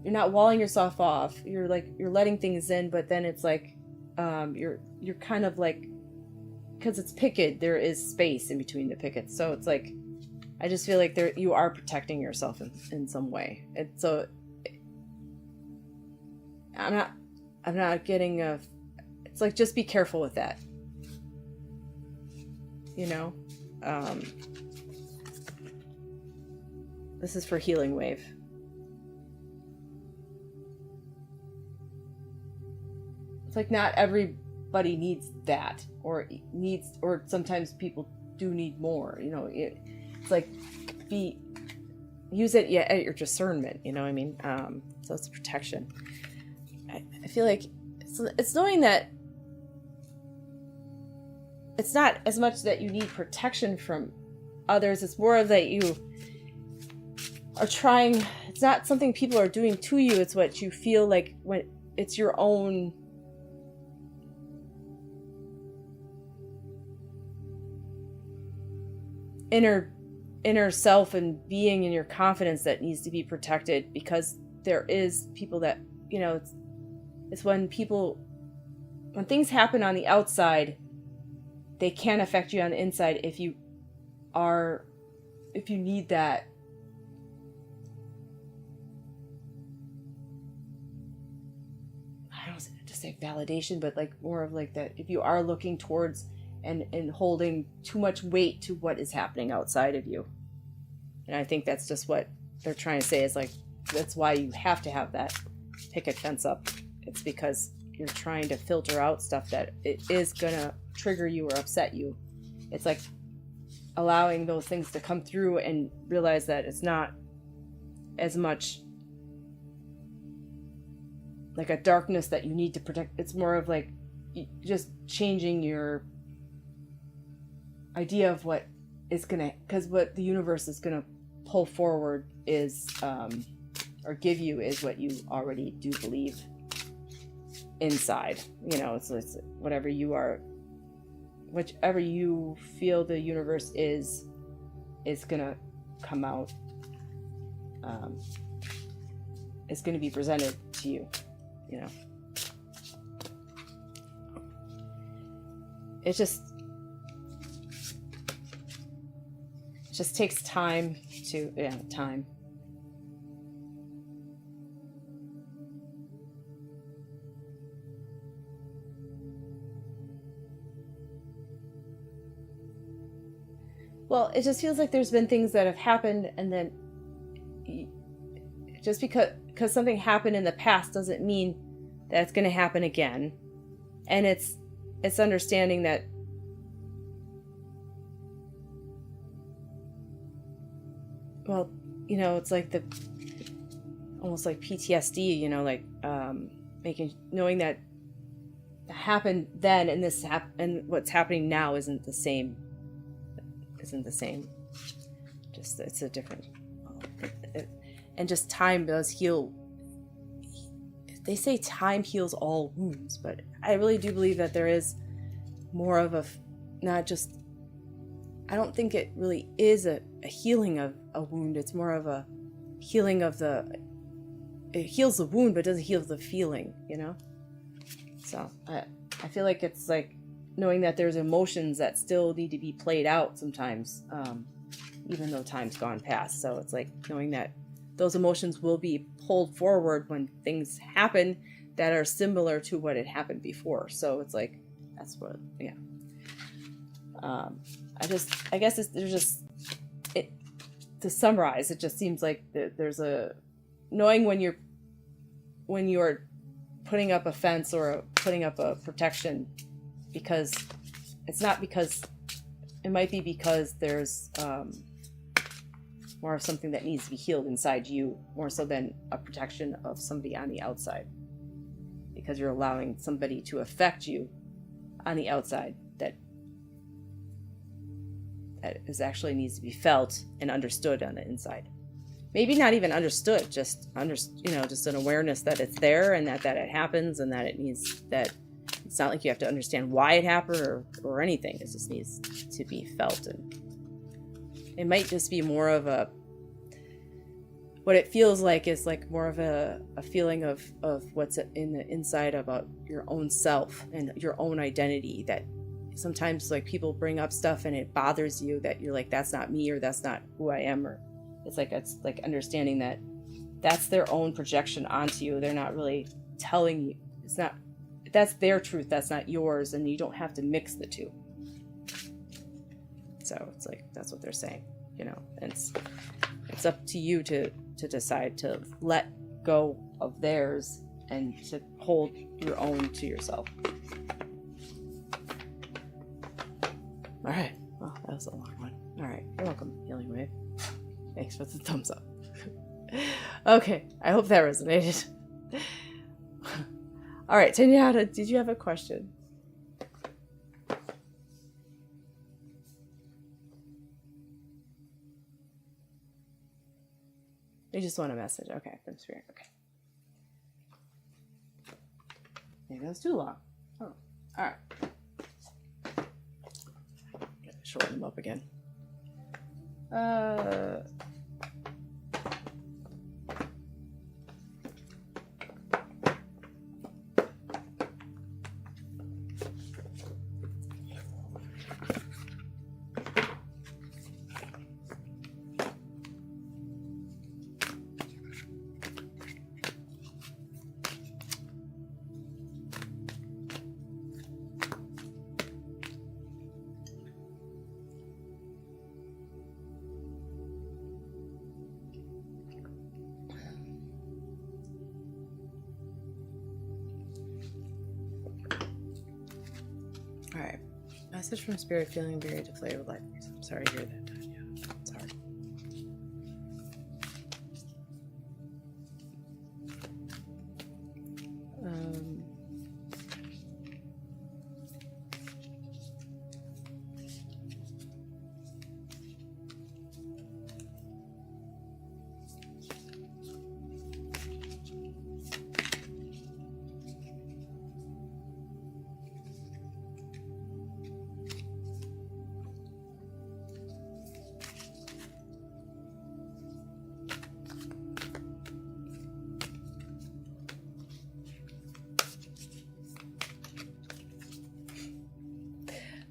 You're not walling yourself off. You're letting things in, but then it's like, you're kind of like, because it's picket, there is space in between the pickets, so it's like, I just feel like you are protecting yourself in some way. And so I'm not getting it's like, just be careful with that, you know. This is for healing wave. It's like not everybody needs that, or sometimes people do need more, you know. It's like, use it at your discernment, you know what I mean? So it's protection. I feel like it's knowing that it's not as much that you need protection from others, it's more of that you are trying, it's not something people are doing to you, it's what you feel like when it's your own inner self and being in your confidence that needs to be protected, because there is people that, you know, it's when things happen on the outside, they can affect you on the inside if you need that, I don't want to say validation, but like more of like that, if you are looking towards and holding too much weight to what is happening outside of you. And I think that's just what they're trying to say, is like, that's why you have to have that picket fence up. It's because you're trying to filter out stuff that it is gonna trigger you or upset you. It's like allowing those things to come through and realize that it's not as much like a darkness that you need to protect. It's more of like just changing your idea of what is gonna, because what the universe is gonna pull forward is, or give you, is what you already do believe inside. You know, it's whatever you are, whichever you feel the universe is gonna come out. It's gonna be presented to you. You know, it just takes time to, time. Well, it just feels like there's been things that have happened, and then just because something happened in the past doesn't mean that it's going to happen again. And it's understanding that well, it's like almost like PTSD, like knowing that happened then and and what's happening now isn't the same. Just it's a different and just time does heal. They say time heals all wounds, but I really do believe that there is more of not just, I don't think it really is a healing of a wound. It's more of a healing of it heals the wound, but doesn't heal the feeling, So I feel like it's like knowing that there's emotions that still need to be played out sometimes, even though time's gone past. So it's like knowing that those emotions will be pulled forward when things happen that are similar to what had happened before. So it's like, that's what, yeah. I guess to summarize, it just seems like there's a knowing when you're putting up a fence or putting up a protection, because it's not because, it might be because there's more of something that needs to be healed inside you, more so than a protection of somebody on the outside, because you're allowing somebody to affect you on the outside that is actually needs to be felt and understood on the inside. Maybe not even understood, just just an awareness that it's there and that it happens, and that it's not like you have to understand why it happened or anything. It just needs to be felt. And it might just be more of what it feels like is like more of a feeling of what's in the inside about your own self and your own identity, that sometimes like people bring up stuff and it bothers you, that you're like, that's not me, or that's not who I am, or it's like understanding that that's their own projection onto you. They're not really telling you, that's their truth, that's not yours, and you don't have to mix the two. So it's like, that's what they're saying, and it's up to you to decide to let go of theirs and to hold your own to yourself. All right. Well, that was a long one. All right. You're welcome, Healing Wave. Thanks for the thumbs up. Okay. I hope that resonated. All right. Tanyata, did you have a question? You just want a message. Okay. From Spirit. Okay. Maybe that was too long. Oh. All right. Shorten them up again. All right. Message from Spirit, feeling very deflated with life. I'm sorry to hear that, Tanya. It's hard.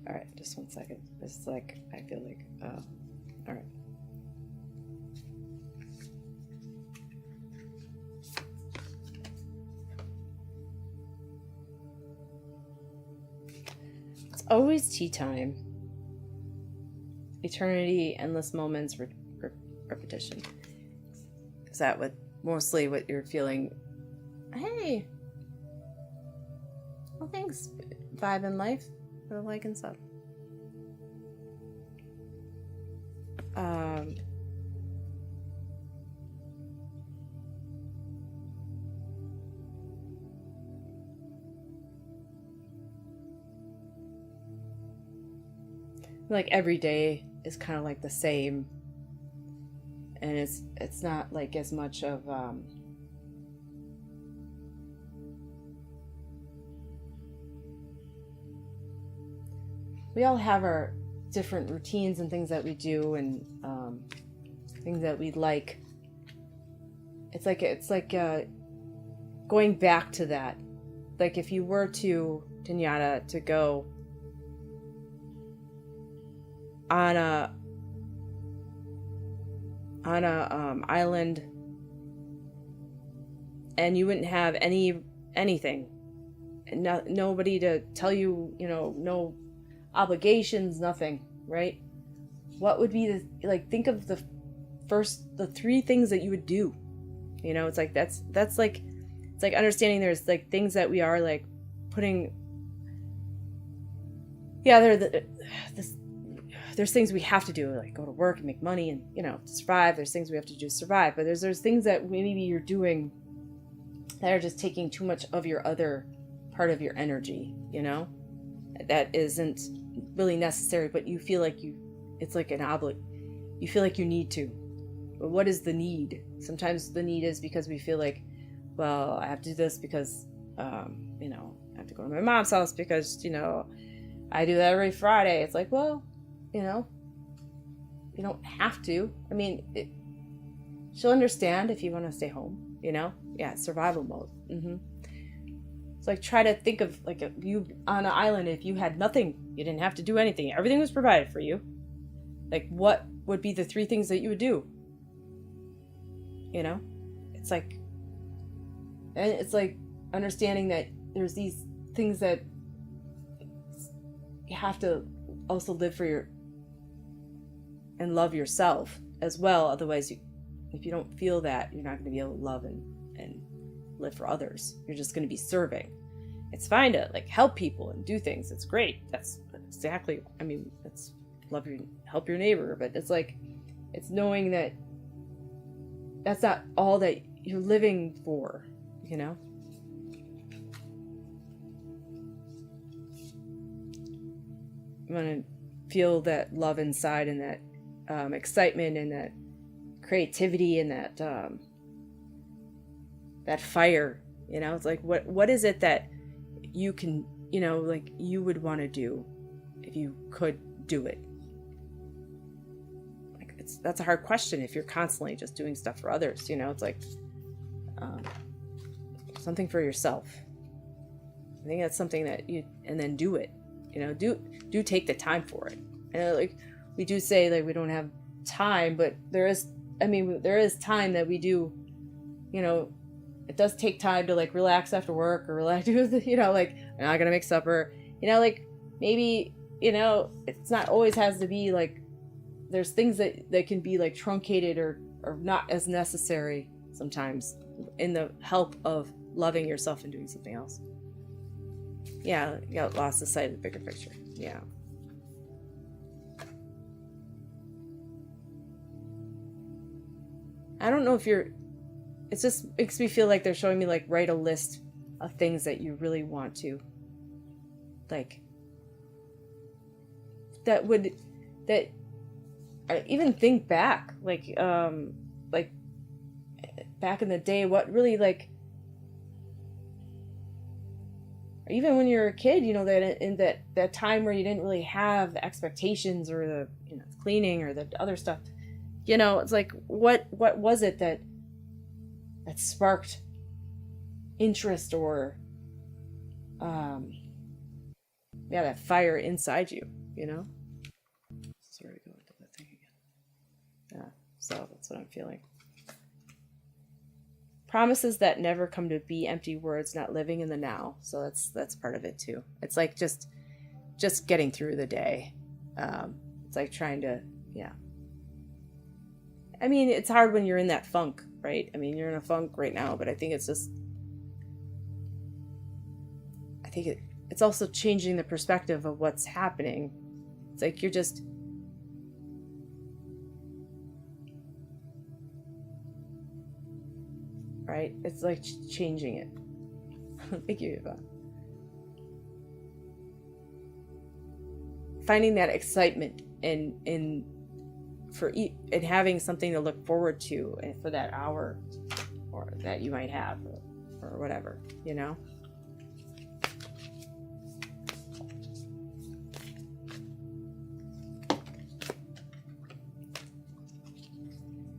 All right, just 1 second. It's like, I feel like, all right. It's always tea time. eternity, endless moments, repetition. Is that mostly what you're feeling? Hey, well, thanks, Vibe in Life, for the like and sub. Like every day is kind of like the same, and it's not like as much of we all have our different routines and things that we do, and things that we like. It's like going back to that. Like if you were to Dinyata to go on a island, and you wouldn't have anything, nobody to tell you, no obligations, nothing, right? What would be think of the three things that you would do. It's like that's like, it's like understanding there's like things that we are like putting, there's things we have to do, like go to work and make money and, to survive. There's things we have to do to survive, but there's things that maybe you're doing that are just taking too much of your other part of your energy, that isn't really necessary, but you feel like it's like you feel like you need to. But what is the need? Sometimes the need is because we feel like, well, I have to do this because, I have to go to my mom's house because, I do that every Friday. It's like, well, you don't have to. I mean, she'll understand if you want to stay home, Yeah, survival mode. It's like, try to think of like you on an island. If you had nothing, you didn't have to do anything. Everything was provided for you. Like, what would be the three things that you would do? It's like, and it's like understanding that there's these things that you have to also live for and love yourself as well. Otherwise, if you don't feel that, you're not going to be able to love and live for others. You're just going to be serving. It's fine to like help people and do things. It's great. That's exactly, it's help your neighbor, but it's like, it's knowing that that's not all that you're living for, You want to feel that love inside, and that excitement, and that creativity, and that fire. It's like, what is it that you can, like you would want to do if you could do it? Like, that's a hard question if you're constantly just doing stuff for others. It's like something for yourself. I think that's something that and then do it. Do take the time for it. And like we do say, like, we don't have time, but there is time that we do. It does take time to like relax after work, or relax, like, I'm not gonna make supper. Like maybe, it's not always has to be like, there's things that can be like truncated or not as necessary sometimes in the help of loving yourself and doing something else. Yeah, you got lost the sight of the bigger picture. Yeah. I don't know if it just makes me feel like they're showing me like, write a list of things that you really want to, like, even think back, like back in the day, what really, like, even when you were a kid, that in that time where you didn't really have the expectations or the cleaning or the other stuff, it's like, what was it that sparked interest or that fire inside you, Sorry, go into that thing again. Yeah, so that's what I'm feeling. Promises that never come to be, empty words, not living in the now. So that's part of it too. It's like just getting through the day. It's like trying to Yeah. I mean, it's hard when you're in that funk, right? I mean, you're in a funk right now, but I think it's just, I think it's also changing the perspective of what's happening. It's like you're just, right? It's like changing it. Thank you, Eva. Finding that excitement in having something to look forward to for that hour or that you might have or whatever, you know?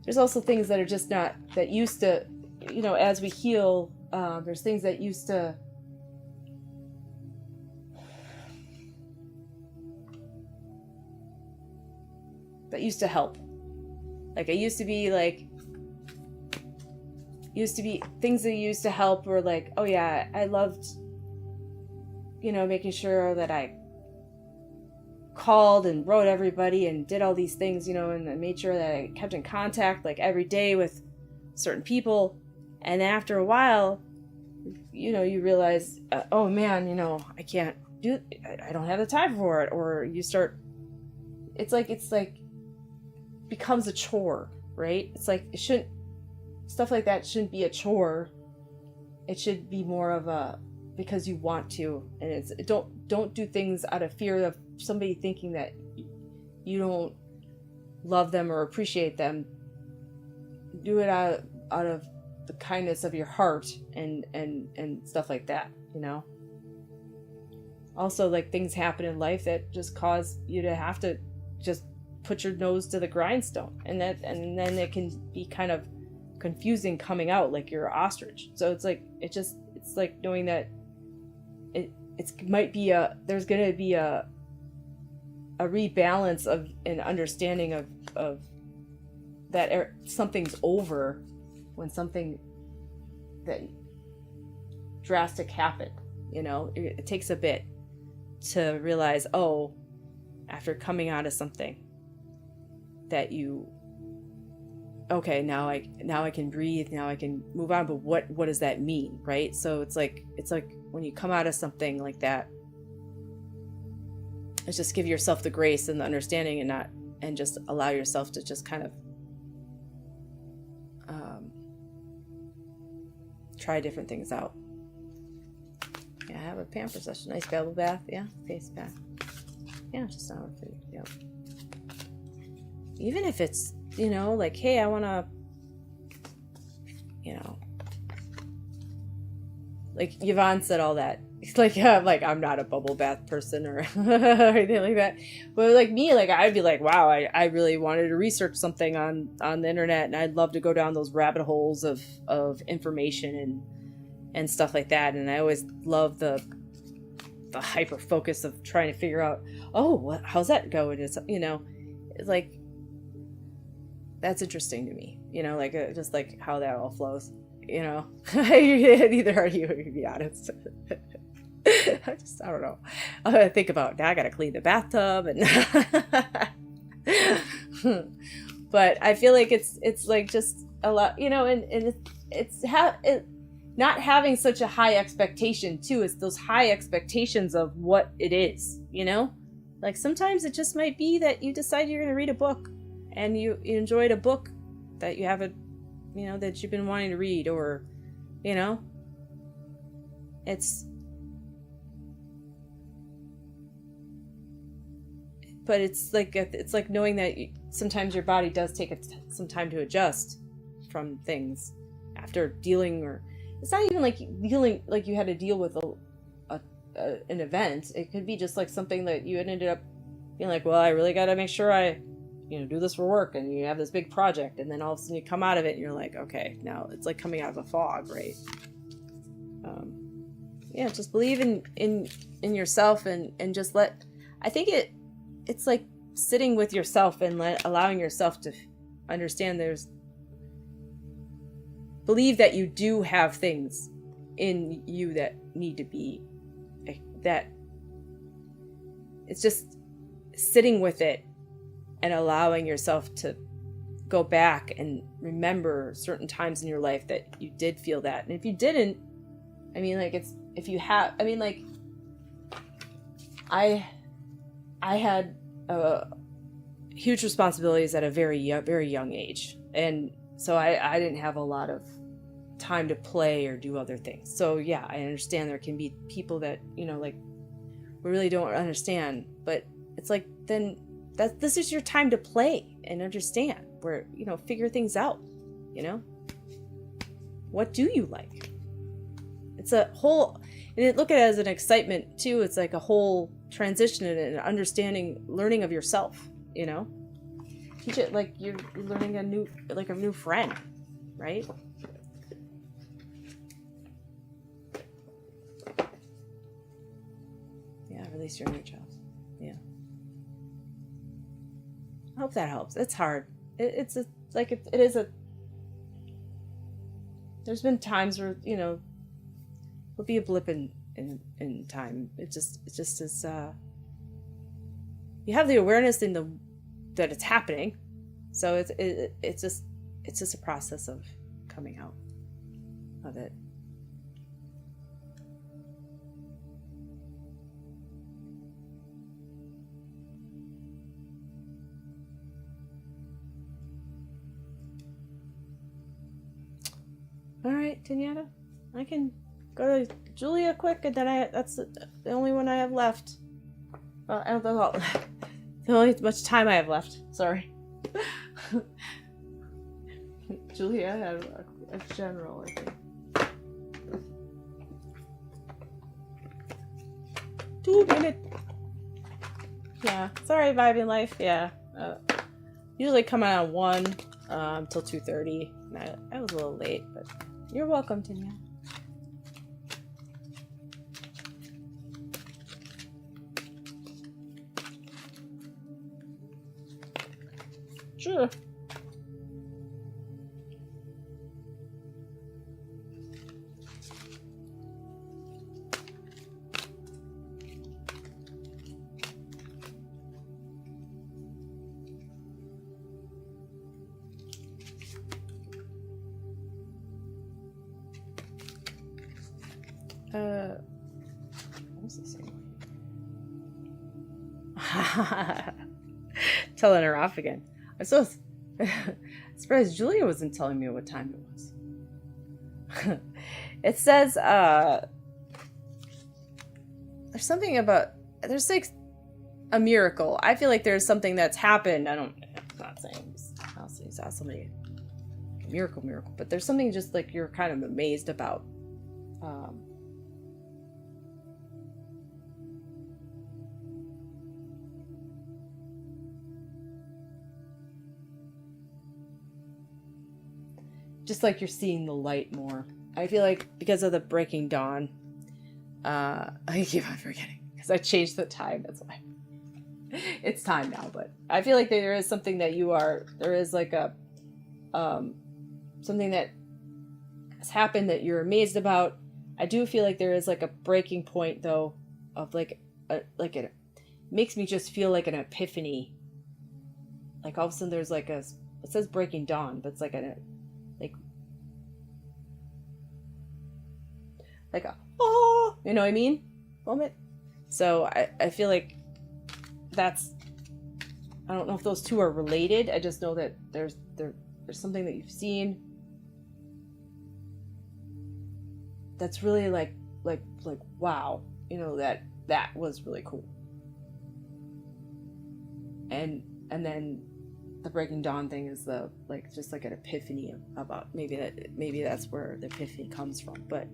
There's also things that are just not, that used to, you know, as we heal, there's things that used to help. Like, it used to be things that used to help were like, oh yeah, I loved, you know, making sure that I called and wrote everybody and did all these things, you know, and I made sure that I kept in contact like every day with certain people. And after a while, you know, you realize, oh man, you know, I don't have the time for it. Or you start, it's like becomes a chore, right? It's like, stuff like that shouldn't be a chore. It should be more of a, because you want to, and it's, don't do things out of fear of somebody thinking that you don't love them or appreciate them. Do it out of the kindness of your heart and stuff like that, you know? Also, like, things happen in life that just cause you to have to just put your nose to the grindstone, and then it can be kind of confusing coming out like you're an ostrich. So it's like, it's like knowing that it might be there's going to be a rebalance of an understanding of that something's over when something that drastic happened, you know. It takes a bit to realize, oh, after coming out of something, that okay, now I can breathe, now I can move on, but what does that mean, right? So it's like when you come out of something like that, it's just give yourself the grace and the understanding, and just allow yourself to just kind of try different things out. Yeah, have a pamper session, nice bubble bath, yeah, face bath, yeah, just an hour for you, yeah. Even if it's, you know, like, hey, I want to, you know, like Yvonne said all that. It's like, I'm not a bubble bath person or anything like that. But like me, like, I'd be like, wow, I really wanted to research something on the internet, and I'd love to go down those rabbit holes of information and stuff like that. And I always love the hyper focus of trying to figure out, oh, how's that going? It's, you know, it's like, that's interesting to me, you know, like, just like how that all flows, you know. Neither are you, to be honest. I don't know. I think about, now I gotta clean the bathtub, and but I feel like it's like just a lot, you know, and it's not having such a high expectation too. It's those high expectations of what it is, you know. Like, sometimes it just might be that you decide you're gonna read a book, and you enjoyed a book that you haven't, you know, that you've been wanting to read, or, you know, but it's like knowing that sometimes your body does take some time to adjust from things after dealing, or it's not even like dealing, like you had to deal with an event. It could be just like something that you had ended up being like, well, I really got to make sure I, you know, do this for work, and you have this big project, and then all of a sudden you come out of it and you're like, okay, now it's like coming out of a fog, right? Yeah, just believe in yourself, and just I think it's like sitting with yourself and allowing yourself to understand believe that you do have things in you that need to be, that it's just sitting with it and allowing yourself to go back and remember certain times in your life that you did feel that. And if you didn't, I mean, like, it's, if you have, I mean, like, I had huge responsibilities at a very young age. And so I didn't have a lot of time to play or do other things. So yeah, I understand there can be people that, you know, like, we really don't understand, but it's like, then this is your time to play and understand, where, you know, figure things out, you know, what do you like? It's a whole, and look at it as an excitement too. It's like a whole transition and an understanding, learning of yourself, you know, teach it like you're learning a new friend, right? Yeah, release your inner child. Yeah. I hope that helps. It's hard. It is a, there's been times where, you know, it'll be a blip in time. It just is, you have the awareness that it's happening. So it's just a process of coming out of it. All right, Daniela, I can go to Julia quick, and then that's the only one I have left. Well, I don't know. The only much time I have left. Sorry. Julia had a general, I think. 2 minutes. Yeah. Sorry, vibing life. Yeah. Usually come out at 1 till 2:30. I was a little late, but you're welcome, Tanya. Sure. What's this saying? Telling her off again. I'm so surprised Julia wasn't telling me what time it was. It says, there's something about, there's like a miracle. I feel like there's something that's happened. I'm not saying it's not somebody miracle, but there's something just like you're kind of amazed about. Just like you're seeing the light more. I feel like because of the breaking dawn, I keep on forgetting because I changed the time. That's why it's time now. But I feel like there is something that there is like a, something that has happened that you're amazed about. I do feel like there is like a breaking point though, of like it makes me just feel like an epiphany. Like all of a sudden there's like it says breaking dawn, but it's like oh, you know what I mean? Moment. So I feel like that's, I don't know if those two are related. I just know that there's something that you've seen that's really like wow, you know, that was really cool. And then the breaking dawn thing is the just like an epiphany about maybe that's where the epiphany comes from. But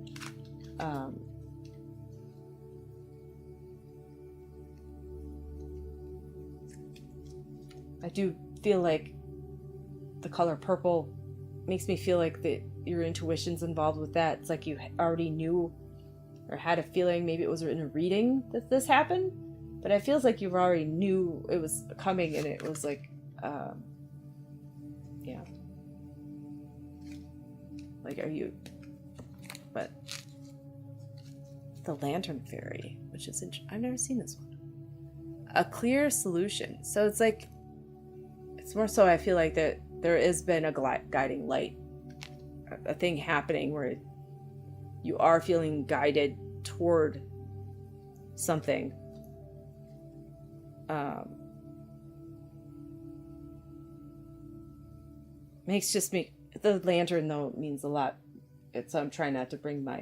I do feel like the color purple makes me feel like your intuition's involved with that. It's like you already knew or had a feeling, maybe it was in a reading that this happened, but it feels like you already knew it was coming, and it was like yeah, like but the lantern fairy, which is I've never seen this one. A clear solution. So it's like It's more so I feel like that there has been a guiding light, a thing happening where you are feeling guided toward something. The lantern though means a lot. I'm trying not to bring my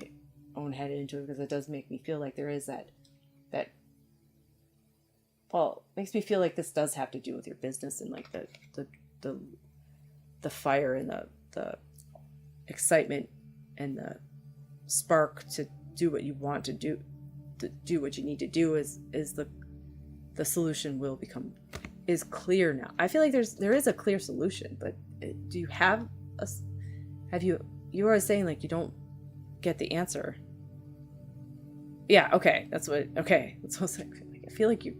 own head into it, because it does make me feel like there is that well, it makes me feel like this does have to do with your business, and like the fire and the excitement and the spark to do what you want to do what you need to do is the solution is clear now. I feel like there is a clear solution, but do you have you are saying like you don't get the answer. Yeah, okay. That's what I feel like you're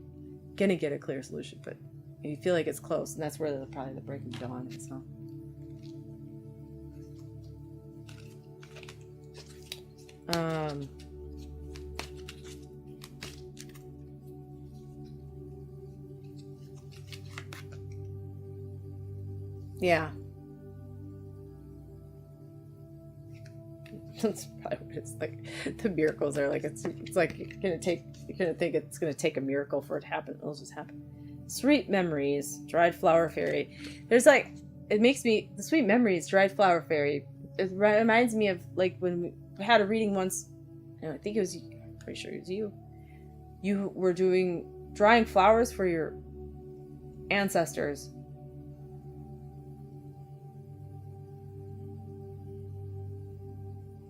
gonna get a clear solution, but you feel like it's close, and that's where probably the break of dawn is, huh? Yeah. That's probably what it's like. The miracles are like, it's like you're gonna think it's gonna take a miracle for it to happen. It'll just happen. Sweet memories, dried flower fairy. There's like, the sweet memories, dried flower fairy. It reminds me of like when we had a reading once, and I think it was, I'm pretty sure it was you. You were drying flowers for your ancestors.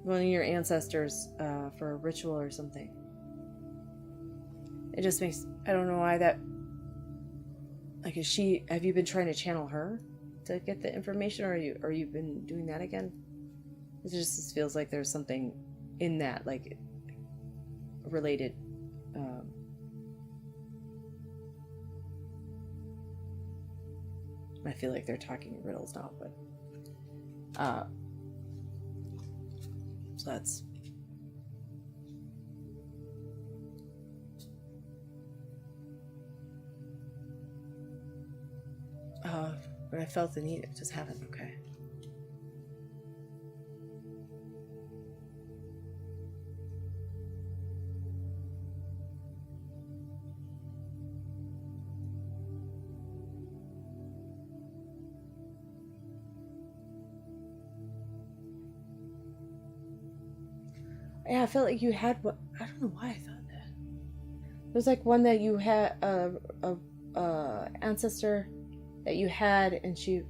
One of your ancestors for a ritual or something. It just makes, I don't know why that, like, have you been trying to channel her to get the information, or you've been doing that again? It just feels like there's something in that, like, related. I feel like they're talking in riddles now, but so that's but I felt the need, it just happened. Okay. Yeah, I felt like you had what, I don't know why I thought that. There's like one that you had a ancestor that you had, and she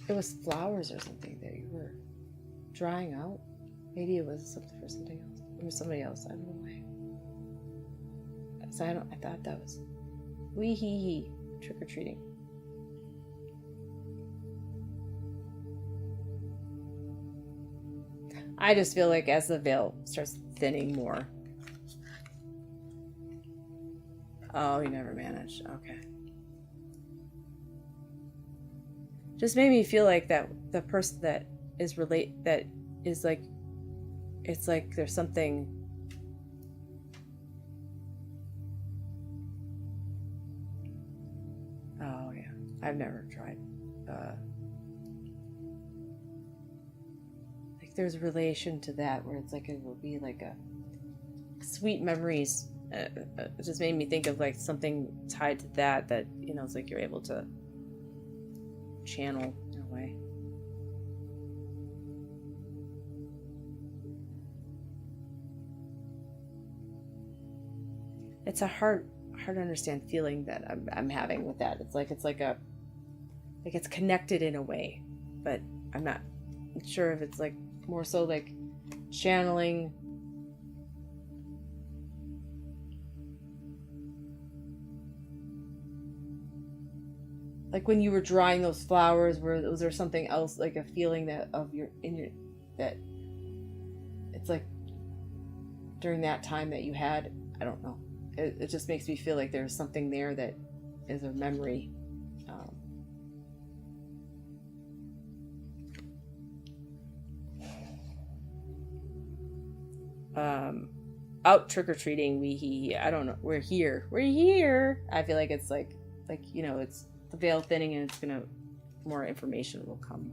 it was flowers or something that you were drying out. Maybe it was something for something else. It was somebody else. I don't know why. So I thought that was wee hee hee trick or treating. I just feel like as the veil starts thinning more. Oh, you never managed. Okay. Just made me feel like that the person that is like, it's like there's something. Oh yeah, I've never tried. Like there's a relation to that where it's like it will be like a sweet memories. It just made me think of like something tied to that you know, it's like you're able to channel in a way. It's a hard to understand feeling that I'm having with that. It's like it's connected in a way, but I'm not sure if it's like more so like channeling. Like when you were drying those flowers, was there something else, like a feeling that that it's like during that time that you had, I don't know. It just makes me feel like there's something there that is a memory. out trick-or-treating, I don't know, we're here. I feel like it's like, you know, it's the veil thinning, and it's gonna, more information will come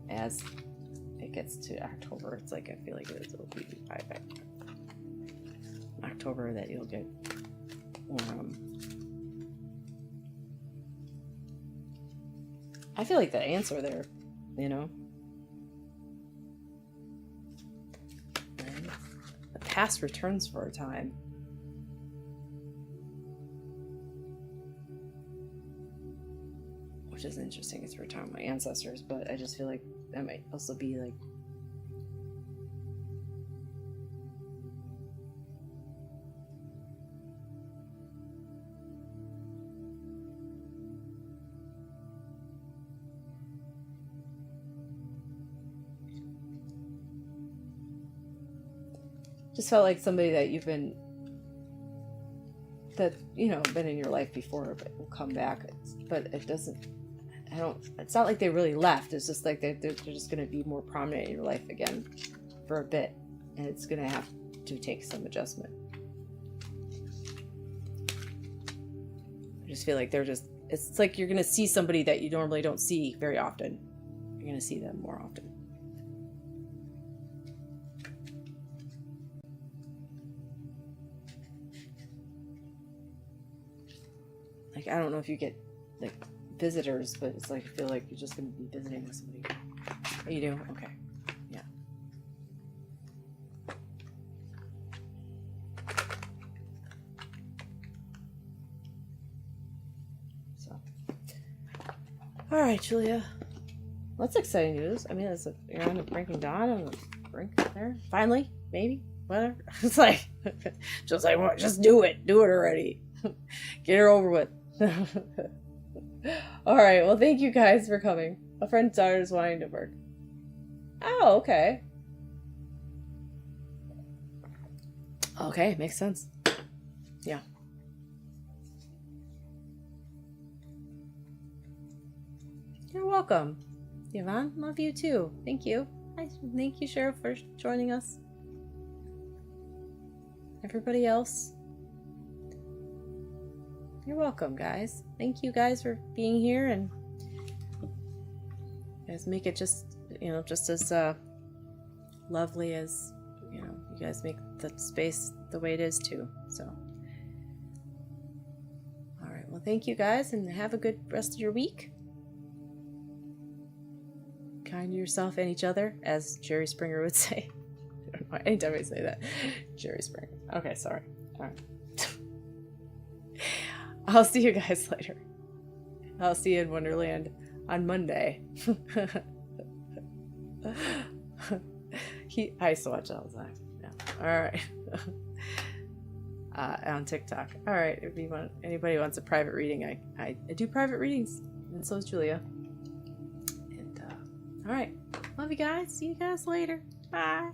as it gets to October. It's like, I feel like it'll be by October that you'll get more, I feel like the answer there, you know. And the past returns for a time. Which is interesting, because we're talking about my ancestors, but I just feel like that might also be like, just felt like somebody that you've been, that, you know, been in your life before, but will come back. But it doesn't, it's not like they really left. It's just like they're just going to be more prominent in your life again for a bit. And it's going to have to take some adjustment. I just feel like it's like you're going to see somebody that you normally don't see very often. You're going to see them more often. Like, I don't know if you get, like, visitors, but it's like, I feel like you're just going to be visiting with somebody. Oh, you do? Okay. Yeah. So. All right, Julia. Well, that's exciting news. I mean, you're on the Breaking Dawn, on the brink there. Finally, maybe, whatever. It's like, just like, what? Just do it. Do it already. Get her over with. All right, well, thank you guys for coming. A friend's daughter is wanting to work. Oh, okay. Okay, makes sense. Yeah. You're welcome. Yvonne, love you too. Thank you. Thank you, Sheriff, for joining us. Everybody else, you're welcome, guys. Thank you guys for being here, and you guys make it just, you know, just as lovely as, you know, you guys make the space the way it is too. So, all right. Well, thank you guys, and have a good rest of your week. Kind to yourself and each other, as Jerry Springer would say. I don't know, anytime I say that, Jerry Springer. Okay, sorry. All right. I'll see you guys later. I'll see you in Wonderland on Monday. I used to watch it all the time. Yeah. All right. On TikTok. All right. If anybody wants a private reading, I do private readings, and so is Julia. And all right. Love you guys. See you guys later. Bye.